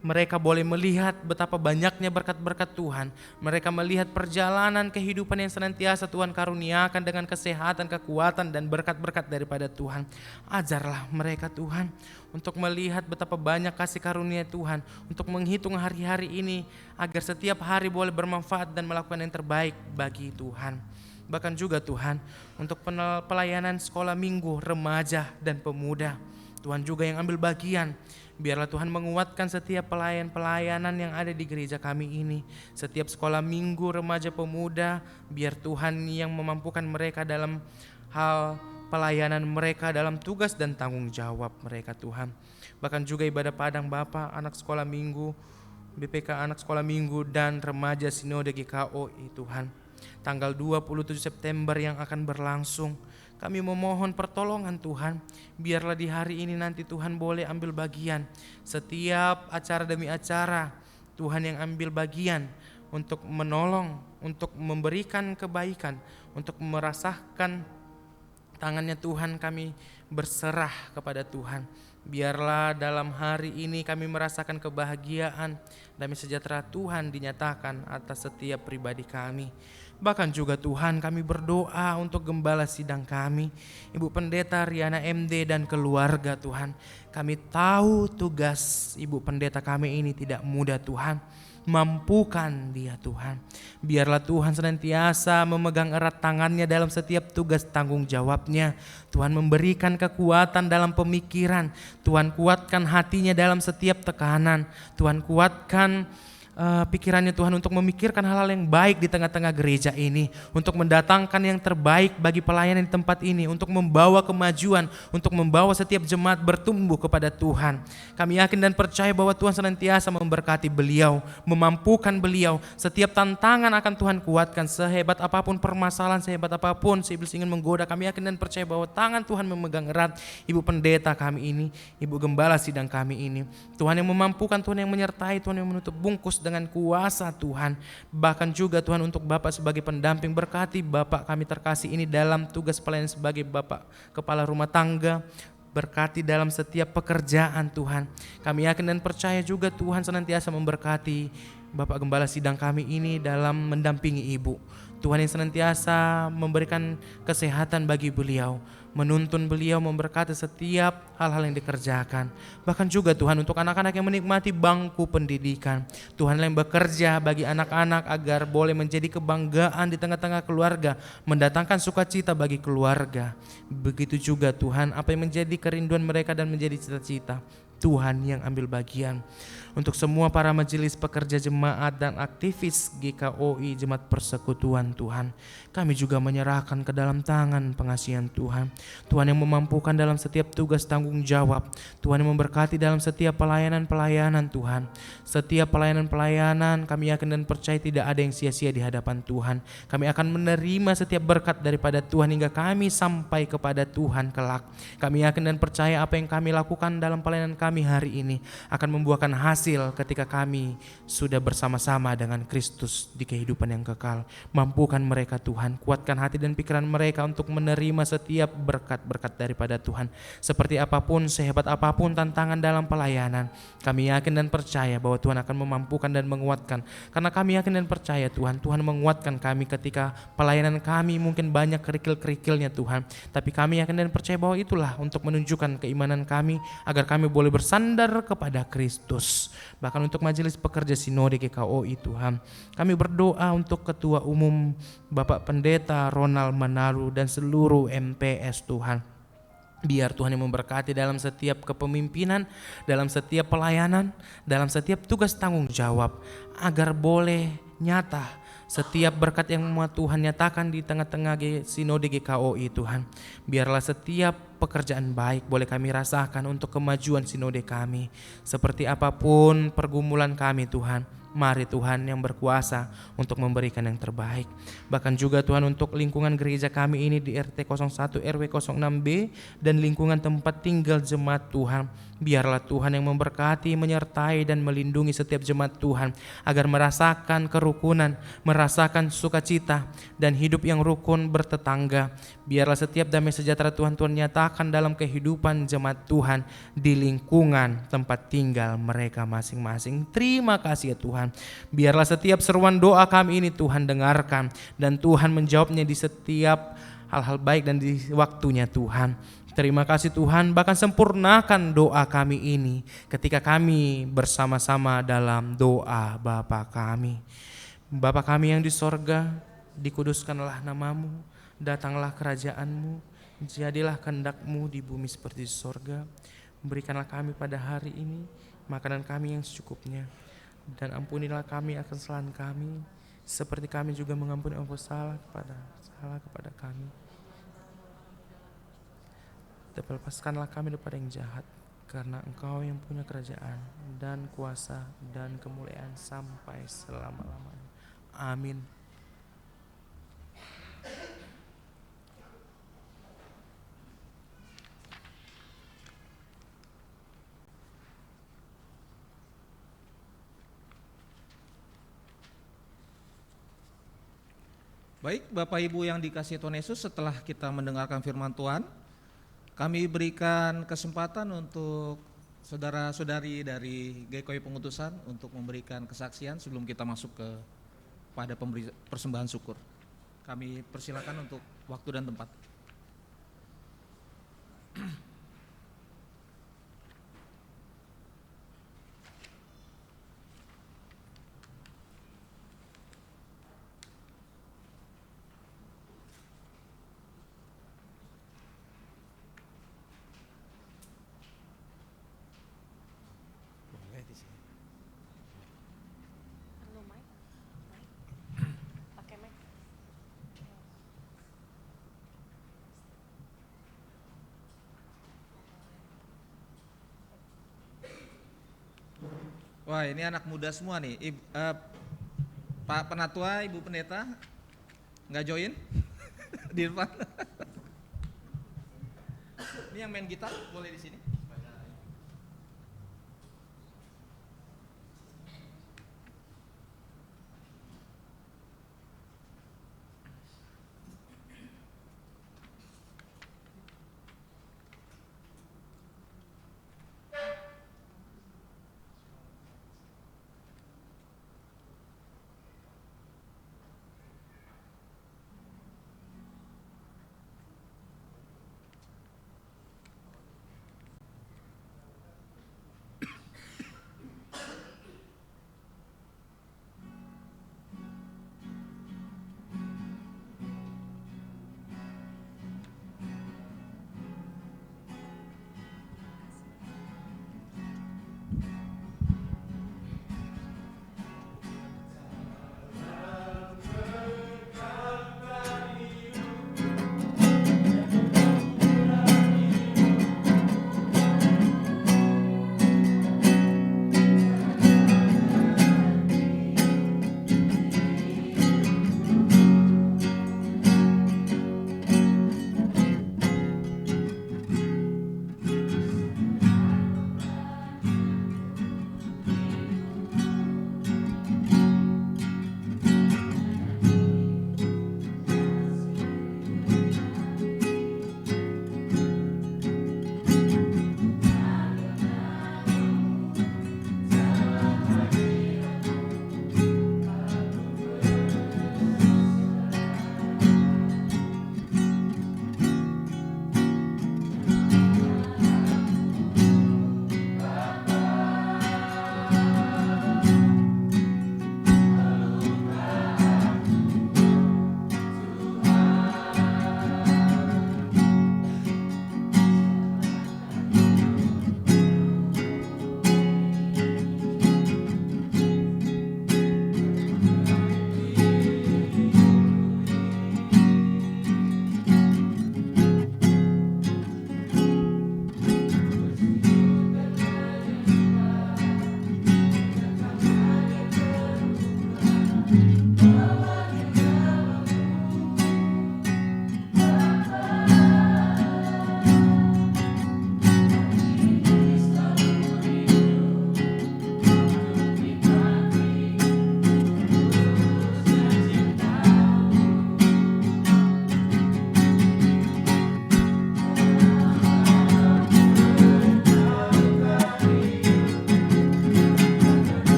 mereka boleh melihat betapa banyaknya berkat-berkat Tuhan. Mereka melihat perjalanan kehidupan yang senantiasa Tuhan karuniakan dengan kesehatan, kekuatan dan berkat-berkat daripada Tuhan. Ajarlah mereka Tuhan untuk melihat betapa banyak kasih karunia Tuhan, untuk menghitung hari-hari ini agar setiap hari boleh bermanfaat dan melakukan yang terbaik bagi Tuhan. Bahkan juga Tuhan untuk pelayanan sekolah minggu, remaja dan pemuda, Tuhan juga yang ambil bagian. Biarlah Tuhan menguatkan setiap pelayanan yang ada di gereja kami ini. Setiap sekolah minggu, remaja, pemuda, biar Tuhan yang memampukan mereka dalam hal pelayanan mereka, dalam tugas dan tanggung jawab mereka Tuhan. Bahkan juga ibadah padang Bapa, anak sekolah minggu, BPK anak sekolah minggu dan remaja sinode GKOI Tuhan. Tanggal 27 September yang akan berlangsung, Kami memohon pertolongan Tuhan. Biarlah di hari ini nanti Tuhan boleh ambil bagian. Setiap acara demi acara Tuhan yang ambil bagian untuk menolong, untuk memberikan kebaikan, untuk merasakan tangannya Tuhan, kami berserah kepada Tuhan. Biarlah dalam hari ini kami merasakan kebahagiaan, damai sejahtera Tuhan dinyatakan atas setiap pribadi kami. Bahkan juga Tuhan, kami berdoa untuk gembala sidang kami, Ibu Pendeta Riana MD dan keluarga Tuhan. Kami tahu tugas Ibu Pendeta kami ini tidak mudah Tuhan. Mampukan dia Tuhan. Biarlah Tuhan senantiasa memegang erat tangannya dalam setiap tugas tanggung jawabnya. Tuhan memberikan kekuatan dalam pemikiran. Tuhan kuatkan hatinya dalam setiap tekanan. Tuhan kuatkan pikirannya Tuhan untuk memikirkan hal-hal yang baik di tengah-tengah gereja ini, untuk mendatangkan yang terbaik bagi pelayanan di tempat ini, untuk membawa kemajuan, untuk membawa setiap jemaat bertumbuh kepada Tuhan. Kami yakin dan percaya bahwa Tuhan senantiasa memberkati beliau, memampukan beliau. Setiap tantangan akan Tuhan kuatkan, sehebat apapun permasalahan, sehebat apapun si iblis ingin menggoda. Kami yakin dan percaya bahwa tangan Tuhan memegang erat Ibu Pendeta kami ini, Ibu Gembala sidang kami ini. Tuhan yang memampukan, Tuhan yang menyertai, Tuhan yang menutup bungkus dengan kuasa Tuhan. Bahkan juga Tuhan untuk Bapak sebagai pendamping, berkati Bapak kami terkasih ini dalam tugas pelayanan sebagai Bapak Kepala Rumah Tangga. Berkati dalam setiap pekerjaan Tuhan. Kami yakin dan percaya juga Tuhan senantiasa memberkati Bapak Gembala sidang kami ini dalam mendampingi Ibu. Tuhan yang senantiasa memberikan kesehatan bagi beliau, menuntun beliau, memberkati setiap hal-hal yang dikerjakan. Bahkan juga Tuhan untuk anak-anak yang menikmati bangku pendidikan. Tuhan yang bekerja bagi anak-anak agar boleh menjadi kebanggaan di tengah-tengah keluarga, mendatangkan sukacita bagi keluarga. Begitu juga Tuhan apa yang menjadi kerinduan mereka dan menjadi cita-cita, Tuhan yang ambil bagian. Untuk semua para majelis pekerja jemaat dan aktivis GKOI Jemaat Persekutuan Tuhan, kami juga menyerahkan ke dalam tangan pengasihan Tuhan. Tuhan yang memampukan dalam setiap tugas tanggung jawab. Tuhan yang memberkati dalam setiap pelayanan-pelayanan Tuhan. Setiap pelayanan-pelayanan kami yakin dan percaya tidak ada yang sia-sia di hadapan Tuhan. Kami akan menerima setiap berkat daripada Tuhan hingga kami sampai kepada Tuhan kelak. Kami yakin dan percaya apa yang kami lakukan dalam pelayanan kami hari ini akan membuahkan hasil ketika kami sudah bersama-sama dengan Kristus di kehidupan yang kekal. Mampukan mereka Tuhan, kuatkan hati dan pikiran mereka untuk menerima setiap berkat-berkat daripada Tuhan. Seperti apapun, sehebat apapun tantangan dalam pelayanan, kami yakin dan percaya bahwa Tuhan akan memampukan dan menguatkan. Karena kami yakin dan percaya Tuhan menguatkan kami ketika pelayanan kami mungkin banyak kerikil-kerikilnya Tuhan. Tapi kami yakin dan percaya bahwa itulah untuk menunjukkan keimanan kami agar kami boleh bersandar kepada Kristus. Bahkan untuk majelis pekerja Sinode GKOI Tuhan, kami berdoa untuk Ketua Umum Bapak Pendeta Ronald Manaru dan seluruh MPS Tuhan. Biar Tuhan yang memberkati dalam setiap kepemimpinan, dalam setiap pelayanan, dalam setiap tugas tanggung jawab, agar boleh nyata setiap berkat yang Tuhan nyatakan di tengah-tengah Sinode GKOI Tuhan. Biarlah setiap pekerjaan baik boleh kami rasakan untuk kemajuan Sinode kami. Seperti apapun pergumulan kami Tuhan, mari Tuhan yang berkuasa untuk memberikan yang terbaik. Bahkan juga Tuhan untuk lingkungan gereja kami ini di RT 01 RW 06B dan lingkungan tempat tinggal jemaat Tuhan. Biarlah Tuhan yang memberkati, menyertai dan melindungi setiap jemaat Tuhan agar merasakan kerukunan, merasakan sukacita dan hidup yang rukun bertetangga. Biarlah setiap damai sejahtera Tuhan nyatakan dalam kehidupan jemaat Tuhan di lingkungan tempat tinggal mereka masing-masing. Terima kasih ya Tuhan. Biarlah setiap seruan doa kami ini Tuhan dengarkan dan Tuhan menjawabnya di setiap hal-hal baik dan di waktunya Tuhan. Terima kasih Tuhan, bahkan sempurnakan doa kami ini ketika kami bersama-sama dalam doa Bapa kami. Bapa kami yang di sorga, dikuduskanlah namamu, datanglah kerajaanmu, jadilah kehendak-Mu di bumi seperti di sorga. Berikanlah kami pada hari ini makanan kami yang secukupnya, dan ampunilah kami akan kesalahan kami, seperti kami juga mengampuni orang salah kepada kami. Dan lepaskanlah kami daripada yang jahat, karena Engkau yang punya kerajaan dan kuasa dan kemuliaan sampai selama-lamanya. Amin. Baik, Bapak Ibu yang dikasihi Tuhan Yesus, setelah kita mendengarkan firman Tuhan, kami berikan kesempatan untuk saudara-saudari dari GKI Pengutusan untuk memberikan kesaksian sebelum kita masuk pada persembahan syukur. Kami persilakan untuk waktu dan tempat. Wah, ini anak muda semua nih. Pak Penatua, Ibu Pendeta, nggak join di depan. Ini yang main gitar boleh di sini.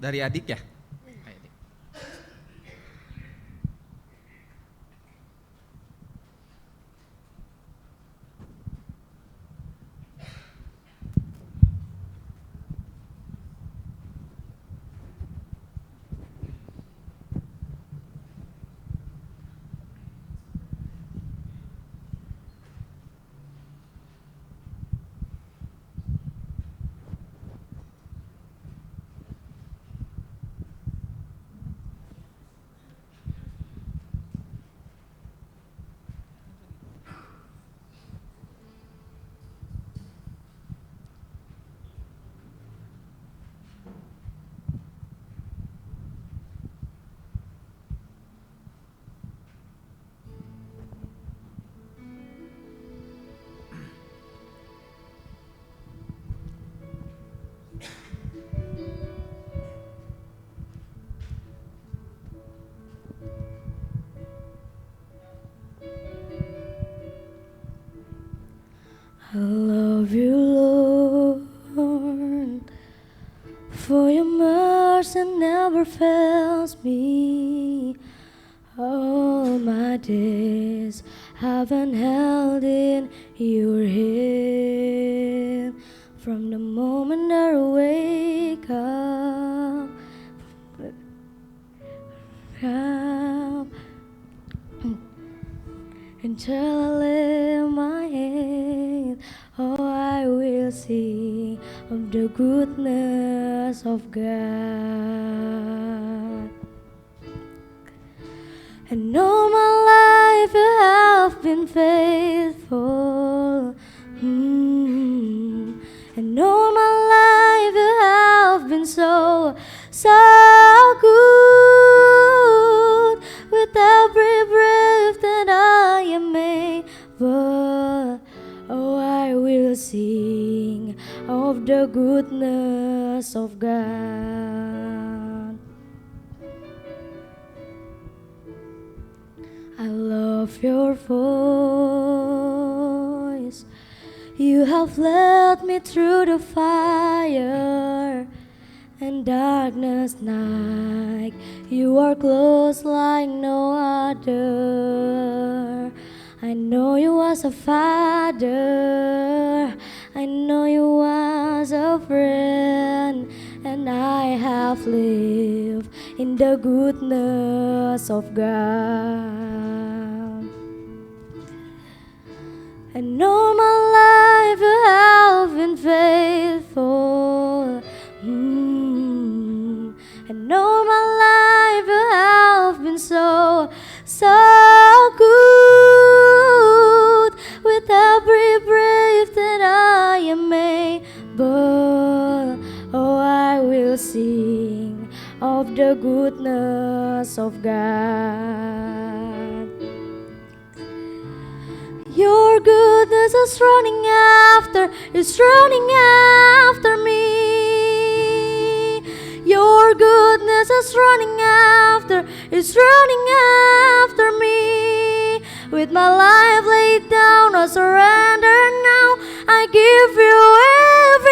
dari adik ya. I love you, Lord, for your mercy never fails me. All my days have been held in your hand. From the moment I wake up, until I lay my head, oh, I will sing of the goodness of God. And all my life you have been faithful. And all my life you have been so good. With every breath that I am able, oh, I will sing of the goodness of God. I love your voice. You have led me through the fire and darkness night. You are close like no other. I know you as a father, I know you as a friend, and I have lived in the goodness of God. And all my life you have been faithful. And all my life you have been so good. With every breath that I am able, oh, I will sing of the goodness of God. Your goodness is running after me. Your goodness is running after me. With my life laid down, I surrender now. I give you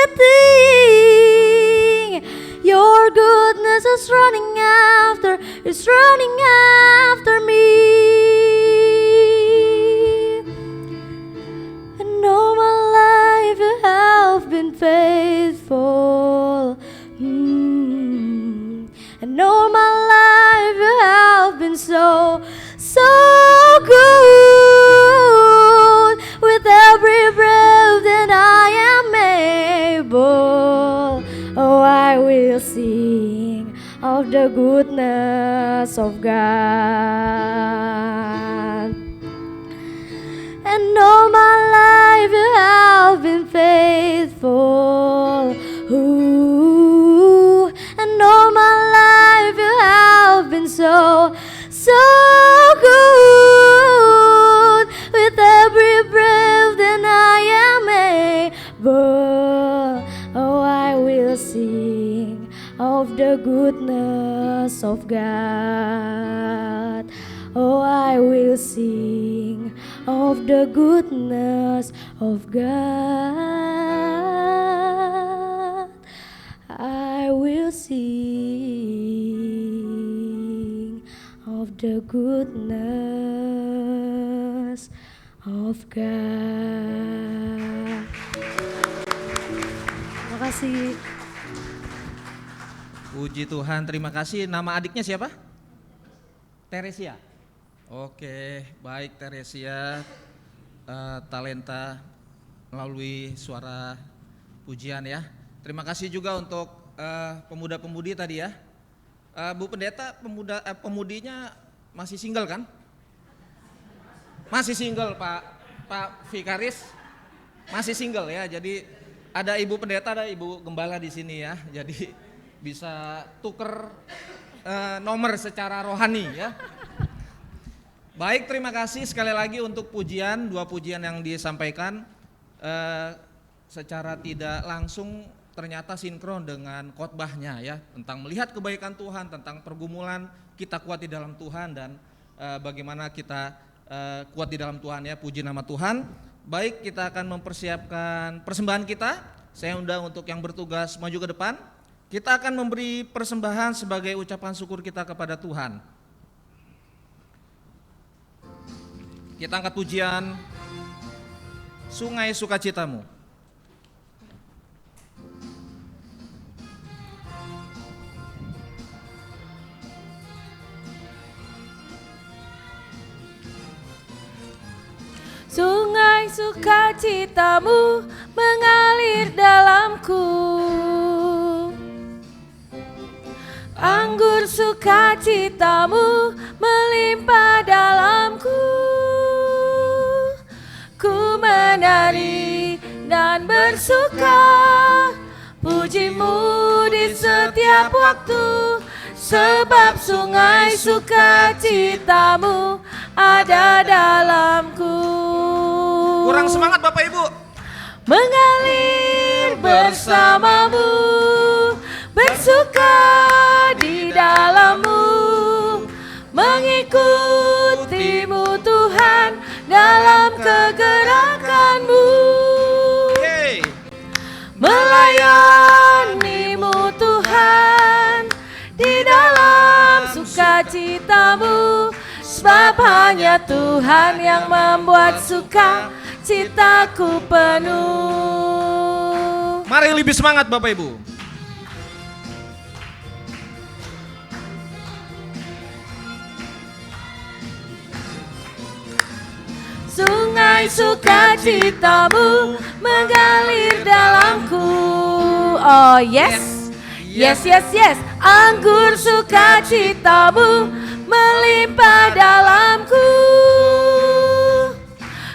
everything. Your goodness is running after me. And all my life you have been faithful. And all my life you have been so good. With every breath that I am able, oh, I will sing of the goodness of God. And all my life you have been faithful. Ooh. And all my life you have been so good. With every breath that I am able, oh, I will sing of the goodness of God. Oh, I will sing of the goodness of God. I will sing of the goodness of God. Terima kasih. Puji Tuhan, terima kasih. Nama adiknya siapa? Teresia. Oke, baik Teresia, talenta melalui suara pujian ya. Terima kasih juga untuk pemuda-pemudi tadi ya. Bu Pendeta, pemudinya masih single kan? Masih single Pak Vikaris, masih single ya. Jadi ada Ibu Pendeta, ada Ibu Gembala di sini ya. Jadi bisa tuker nomor secara rohani ya. Baik, terima kasih sekali lagi untuk pujian, 2 pujian yang disampaikan secara tidak langsung ternyata sinkron dengan khotbahnya ya, tentang melihat kebaikan Tuhan, tentang pergumulan kita kuat di dalam Tuhan dan bagaimana kita kuat di dalam Tuhan ya, puji nama Tuhan. Baik, kita akan mempersiapkan persembahan kita. Saya undang untuk yang bertugas maju ke depan. Kita akan memberi persembahan sebagai ucapan syukur kita kepada Tuhan. Kita angkat pujian Sungai Sukacitamu. Sungai sukacitamu mengalir dalamku, anggur sukacitamu melimpah dalamku. Ku menari dan bersuka, pujimu di setiap waktu, sebab sungai sukacitamu ada dalamku. Kurang semangat Bapak Ibu. Mengalir bersamamu, bersuka di dalammu, mengikutimu Tuhan dalam kegerakanmu. Melayanimu Tuhan di dalam sukacitamu, sebab hanya Tuhan yang membuat suka citaku penuh. Mari lebih semangat Bapak Ibu. Sungai sukacitamu mengalir dalamku. Oh yes, yes, yes, yes. Anggur sukacitamu melimpah dalamku.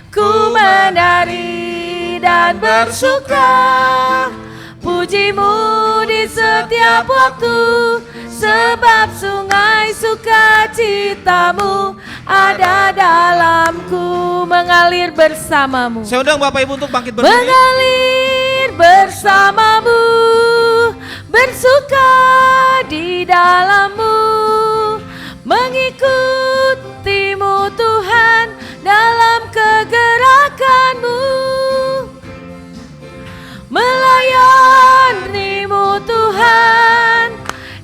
Ku menari dan bersuka, pujimu di setiap waktu, sebab sungai sukacitamu ada dalamku. Mengalir bersamamu. Saya undang Bapak Ibu untuk bangkit berdiri. Mengalir bersamamu, bersuka di dalammu, mengikutimu Tuhan dalam kegerakanmu, melayanimu Tuhan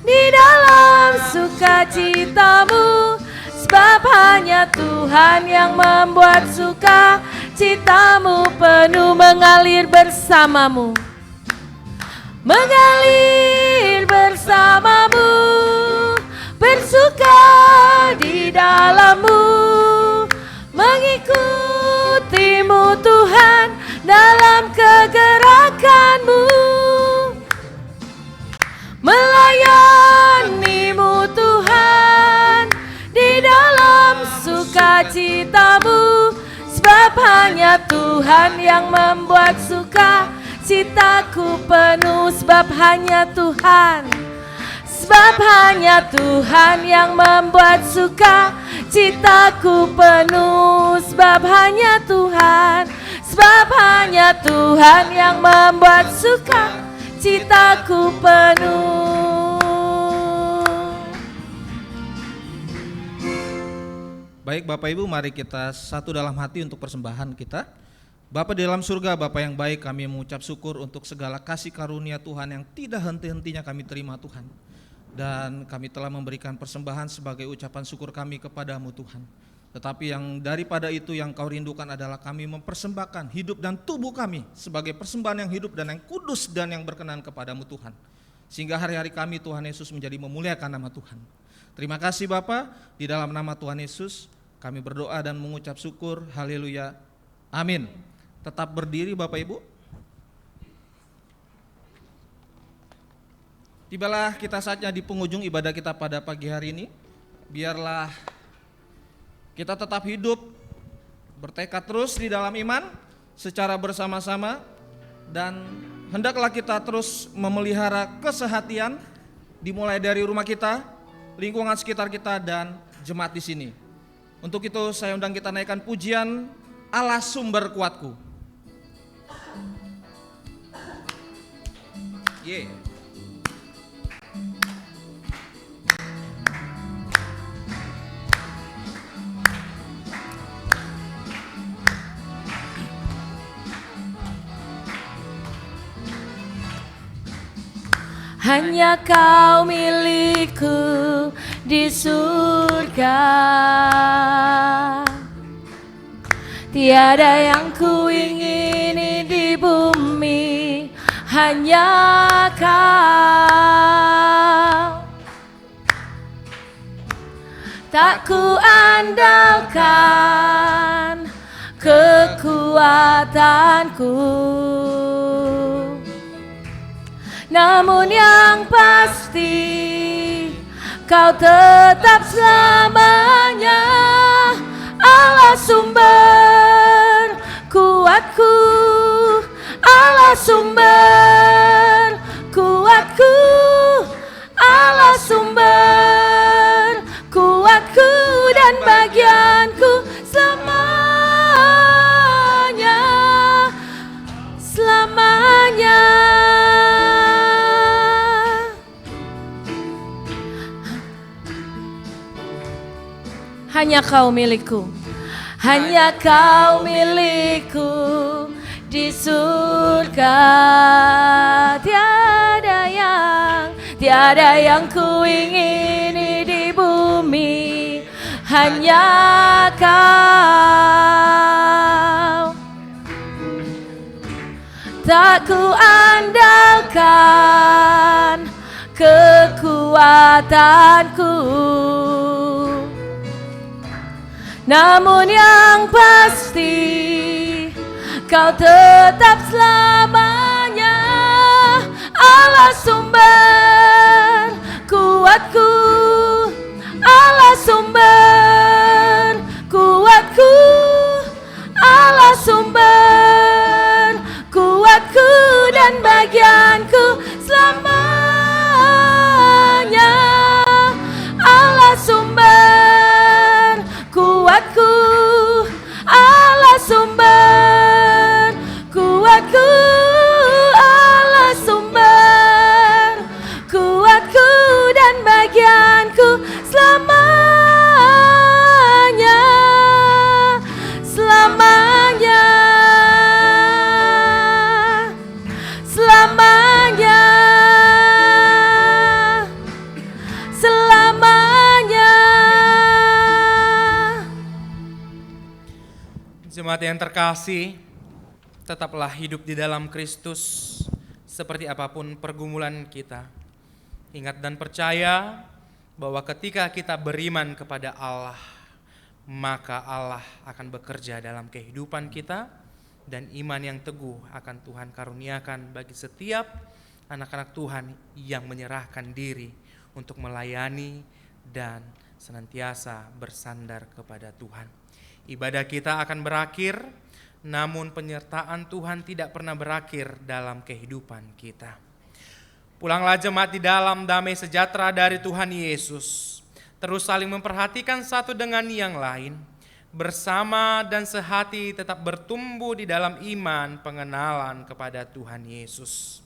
di dalam sukacitamu, sebab hanya Tuhan yang membuat suka citamu penuh. Mengalir bersamamu, mengalir bersamamu, bersuka di dalammu, mengikutimu Tuhan dalam kegerakanmu, melayanimu Tuhan di dalam sukacitamu, sebab hanya Tuhan yang membuat suka citaku penuh. Sebab hanya Tuhan, sebab hanya Tuhan yang membuat suka citaku penuh. Sebab hanya Tuhan, sebab hanya Tuhan yang membuat suka citaku penuh. Baik Bapak Ibu, mari kita satu dalam hati untuk persembahan kita. Bapa di dalam surga, Bapa yang baik, kami mengucap syukur untuk segala kasih karunia Tuhan yang tidak henti-hentinya kami terima Tuhan. Dan kami telah memberikan persembahan sebagai ucapan syukur kami kepadamu Tuhan. Tetapi yang daripada itu yang kau rindukan adalah kami mempersembahkan hidup dan tubuh kami sebagai persembahan yang hidup dan yang kudus dan yang berkenan kepadamu Tuhan. Sehingga hari-hari kami Tuhan Yesus menjadi memuliakan nama Tuhan. Terima kasih Bapa, di dalam nama Tuhan Yesus kami berdoa dan mengucap syukur. Haleluya. Amin. Tetap berdiri Bapak Ibu. Tibalah kita saatnya di penghujung ibadah kita pada pagi hari ini. Biarlah kita tetap hidup, bertekad terus di dalam iman secara bersama-sama, dan hendaklah kita terus memelihara kesehatian dimulai dari rumah kita, lingkungan sekitar kita, dan jemaat di sini. Untuk itu saya undang kita naikkan pujian Allah sumber kuatku. Hanya kau milikku di surga. Tiada yang ku ingini di bumi, hanya kau. Tak ku andalkan kekuatanku, namun yang pasti kau tetap selamanya Allah sumber kuatku, Allah sumber kuatku, Allah sumber kuatku dan bagianku selamanya, selamanya. Hanya kau milikku, hanya kau milikku di surga. Tiada yang ku ingini di bumi, hanya kau. Tak ku andalkan kekuatanku, namun yang pasti kau tetap selamanya Allah sumber kuatku, Allah sumber kuatku, Allah sumber kuatku dan bagianku selamanya, Allah sumber kuatku, Allah sumber kuatku, Allah sumber kuatku dan bagianku selamanya, selamanya, selamanya, selamanya. Jemaat yang terkasih, tetaplah hidup di dalam Kristus seperti apapun pergumulan kita. Ingat dan percaya bahwa ketika kita beriman kepada Allah, maka Allah akan bekerja dalam kehidupan kita, dan iman yang teguh akan Tuhan karuniakan bagi setiap anak-anak Tuhan yang menyerahkan diri untuk melayani dan senantiasa bersandar kepada Tuhan. Ibadah kita akan berakhir, namun penyertaan Tuhan tidak pernah berakhir dalam kehidupan kita. Pulanglah jemaat di dalam damai sejahtera dari Tuhan Yesus. Terus saling memperhatikan satu dengan yang lain. Bersama dan sehati tetap bertumbuh di dalam iman pengenalan kepada Tuhan Yesus.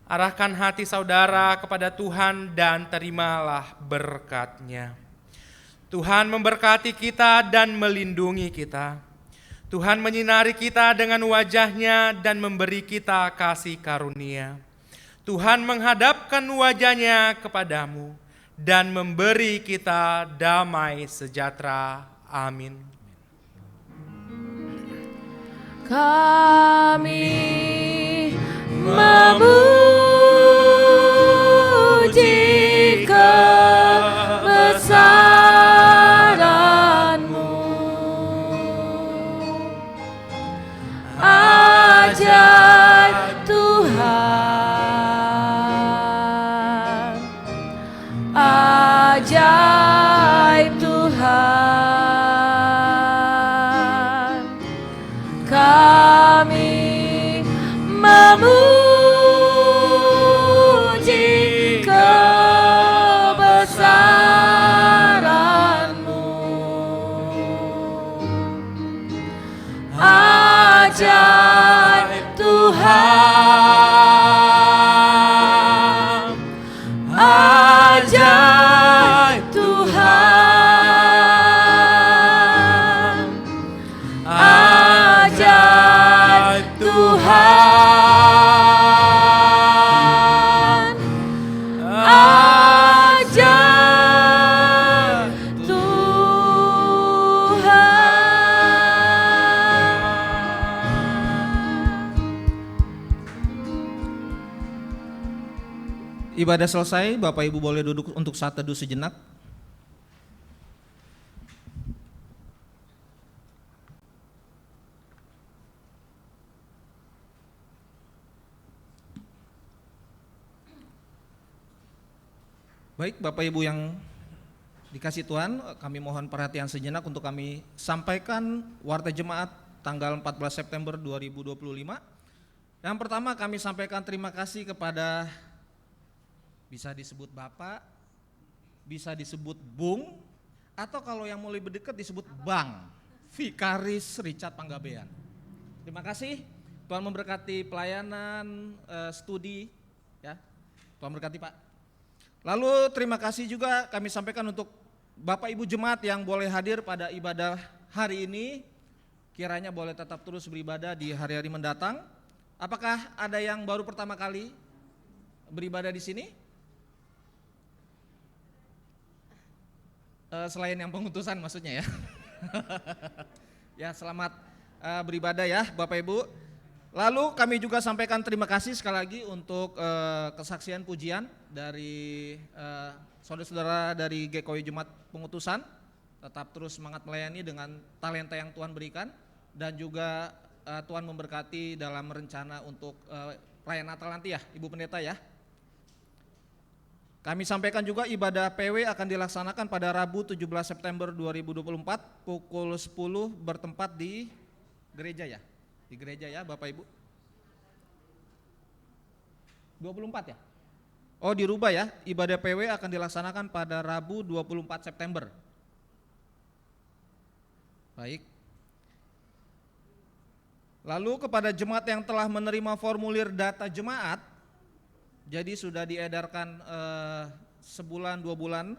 Arahkan hati saudara kepada Tuhan dan terimalah berkat-Nya. Tuhan memberkati kita dan melindungi kita. Tuhan menyinari kita dengan wajah-Nya dan memberi kita kasih karunia. Tuhan menghadapkan wajah-Nya kepadamu dan memberi kita damai sejahtera. Amin. Kami memuji kebesaran-Mu, ajaib Tuhan, ajaib Tuhan. Kami memuji kebesaran-Mu, ajaib Tuhan, ajaib Tuhan, ajaib Tuhan, ajaib Tuhan. Ibadah selesai, Bapak Ibu boleh duduk untuk saat teduh sejenak. Baik, Bapak Ibu yang dikasih Tuhan, kami mohon perhatian sejenak untuk kami sampaikan warta jemaat tanggal 14 September 2025. Yang pertama kami sampaikan terima kasih kepada, bisa disebut Bapak, bisa disebut Bung, atau kalau yang mulai berdekat disebut Bang, Vikaris Richard Panggabean. Terima kasih, Tuhan memberkati pelayanan studi, ya. Tuhan memberkati Pak. Lalu terima kasih juga kami sampaikan untuk Bapak Ibu Jemaat yang boleh hadir pada ibadah hari ini, kiranya boleh tetap terus beribadah di hari-hari mendatang. Apakah ada yang baru pertama kali beribadah di sini? Selain yang pengutusan maksudnya ya. Ya, selamat beribadah ya Bapak Ibu. Lalu kami juga sampaikan terima kasih sekali lagi untuk kesaksian pujian dari saudara-saudara dari GKI Jemaat Pengutusan. Tetap terus semangat melayani dengan talenta yang Tuhan berikan, dan juga Tuhan memberkati dalam rencana untuk perayaan Natal nanti ya Ibu Pendeta ya. Kami sampaikan juga ibadah PW akan dilaksanakan pada Rabu 17 September 2024 pukul 10 bertempat di gereja ya. Di gereja ya Bapak Ibu. 24 ya? Oh, dirubah ya. Ibadah PW akan dilaksanakan pada Rabu 24 September. Baik. Lalu kepada jemaat yang telah menerima formulir data jemaat, jadi sudah diedarkan sebulan 2 bulan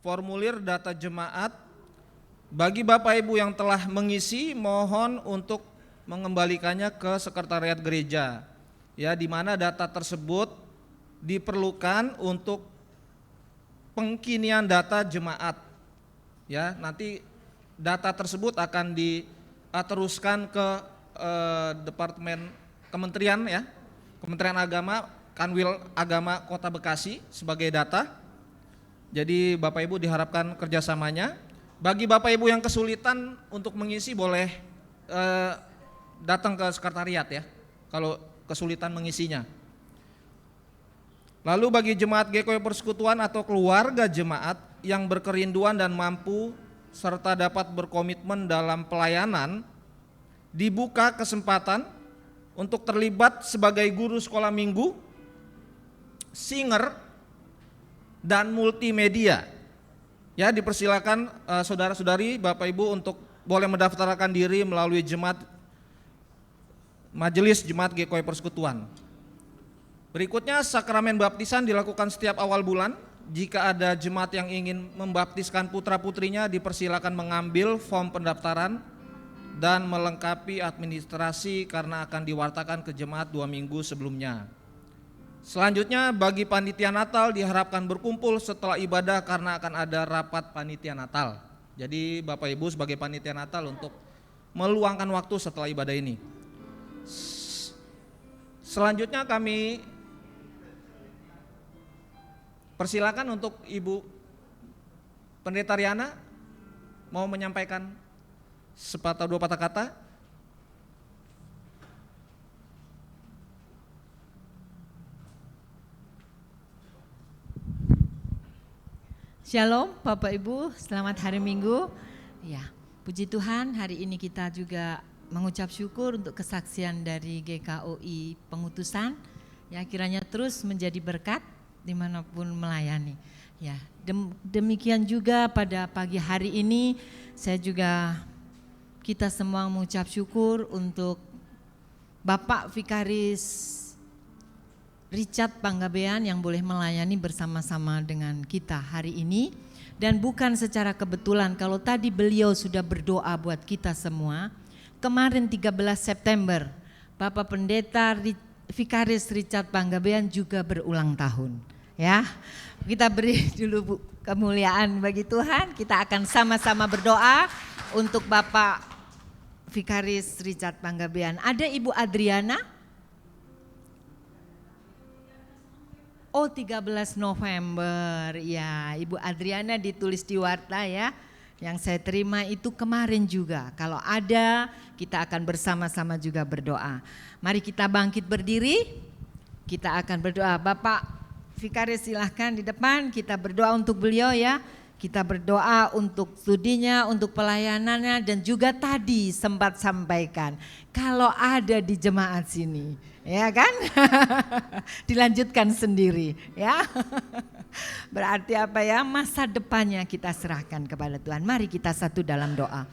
formulir data jemaat. Bagi Bapak Ibu yang telah mengisi, mohon untuk mengembalikannya ke sekretariat gereja, ya, di mana data tersebut diperlukan untuk pengkinian data jemaat. Ya, nanti data tersebut akan diteruskan ke Departemen Kementerian ya, Kementerian Agama, Kanwil Agama Kota Bekasi sebagai data. Jadi Bapak Ibu diharapkan kerjasamanya. Bagi Bapak Ibu yang kesulitan untuk mengisi boleh datang ke sekretariat ya, kalau kesulitan mengisinya. Lalu bagi jemaat GKI Persekutuan atau keluarga jemaat yang berkerinduan dan mampu serta dapat berkomitmen dalam pelayanan, dibuka kesempatan untuk terlibat sebagai guru sekolah minggu, singer, dan multimedia. Ya, dipersilakan saudara-saudari, Bapak Ibu untuk boleh mendaftarkan diri melalui Majelis Jemaat GKI Persekutuan. Berikutnya, sakramen baptisan dilakukan setiap awal bulan. Jika ada jemaat yang ingin membaptiskan putra-putrinya, dipersilakan mengambil form pendaftaran dan melengkapi administrasi karena akan diwartakan ke jemaat 2 minggu sebelumnya. Selanjutnya bagi panitia Natal diharapkan berkumpul setelah ibadah karena akan ada rapat panitia Natal. Jadi Bapak Ibu sebagai panitia Natal untuk meluangkan waktu setelah ibadah ini. Selanjutnya kami persilakan untuk Ibu Pendeta Riana mau menyampaikan sepatah dua patah kata. Shalom Bapak Ibu, selamat hari Minggu. Ya, puji Tuhan hari ini kita juga mengucap syukur untuk kesaksian dari GKOI Pengutusan. Ya, kiranya terus menjadi berkat dimanapun melayani. Ya, demikian juga pada pagi hari ini kita semua mengucap syukur untuk Bapak Vikaris Richard Panggabean yang boleh melayani bersama-sama dengan kita hari ini. Dan bukan secara kebetulan kalau tadi beliau sudah berdoa buat kita semua. Kemarin 13 September Bapak Pendeta Vikaris Richard Panggabean juga berulang tahun. Ya, kita beri dulu kemuliaan bagi Tuhan. Kita akan sama-sama berdoa untuk Bapak Vikaris Richard Panggabean. Ada Ibu Adriana? Oh, 13 November, ya Ibu Adriana ditulis di warta ya. Yang saya terima itu kemarin juga. Kalau ada kita akan bersama-sama juga berdoa. Mari kita bangkit berdiri, kita akan berdoa. Bapak Vikaris silahkan di depan, kita berdoa untuk beliau ya. Kita berdoa untuk studinya, untuk pelayanannya dan juga tadi sempat sampaikan. Kalau ada di jemaat sini, ya kan? Dilanjutkan sendiri ya. Berarti apa ya, masa depannya kita serahkan kepada Tuhan. Mari kita satu dalam doa.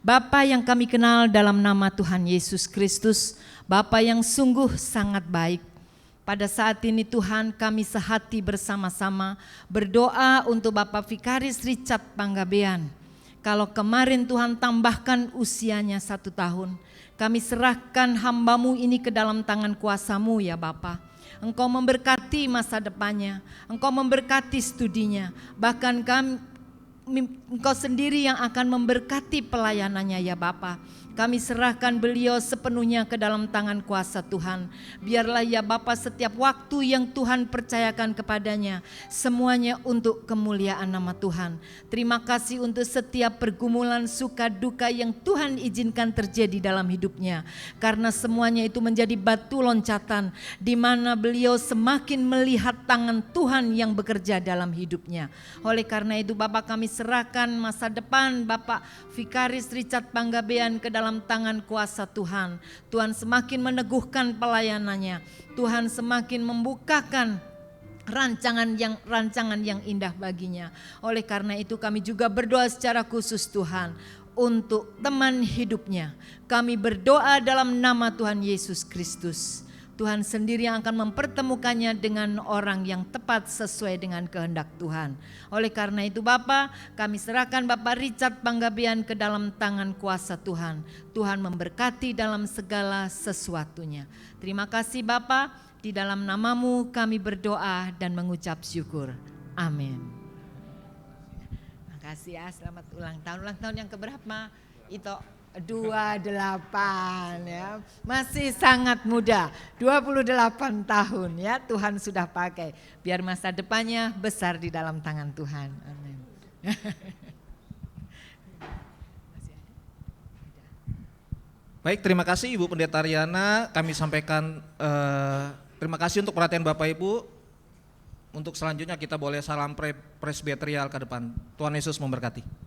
Bapa yang kami kenal dalam nama Tuhan Yesus Kristus, Bapa yang sungguh sangat baik. Pada saat ini Tuhan kami sehati bersama-sama berdoa untuk Bapak Vikaris Richard Panggabean. Kalau kemarin Tuhan tambahkan usianya 1 tahun, kami serahkan hamba-Mu ini ke dalam tangan kuasa-Mu ya Bapa. Engkau memberkati masa depannya, Engkau memberkati studinya, bahkan Engkau sendiri yang akan memberkati pelayanannya ya Bapa. Kami serahkan beliau sepenuhnya ke dalam tangan kuasa Tuhan. Biarlah ya Bapa setiap waktu yang Tuhan percayakan kepadanya, semuanya untuk kemuliaan nama Tuhan. Terima kasih untuk setiap pergumulan suka duka yang Tuhan izinkan terjadi dalam hidupnya. Karena semuanya itu menjadi batu loncatan di mana beliau semakin melihat tangan Tuhan yang bekerja dalam hidupnya. Oleh karena itu Bapak kami serahkan masa depan Bapak Vikaris Richard Panggabean ke dalam tangan kuasa Tuhan. Tuhan semakin meneguhkan pelayanannya. Tuhan semakin membukakan rancangan yang indah baginya. Oleh karena itu kami juga berdoa secara khusus Tuhan untuk teman hidupnya. Kami berdoa dalam nama Tuhan Yesus Kristus. Tuhan sendiri yang akan mempertemukannya dengan orang yang tepat sesuai dengan kehendak Tuhan. Oleh karena itu Bapa, kami serahkan Bapak Richard Panggabean ke dalam tangan kuasa Tuhan. Tuhan memberkati dalam segala sesuatunya. Terima kasih Bapa, di dalam nama-Mu kami berdoa dan mengucap syukur. Amin. Terima kasih ya, selamat ulang tahun. Ulang tahun yang keberapa? Itu 28 ya, masih sangat muda, 28 tahun ya Tuhan sudah pakai. Biar masa depannya besar di dalam tangan Tuhan. Amin. Baik, terima kasih Ibu Pendeta Riana. Kami sampaikan terima kasih untuk perhatian Bapak Ibu. Untuk selanjutnya kita boleh salam presbyterial ke depan. Tuhan Yesus memberkati.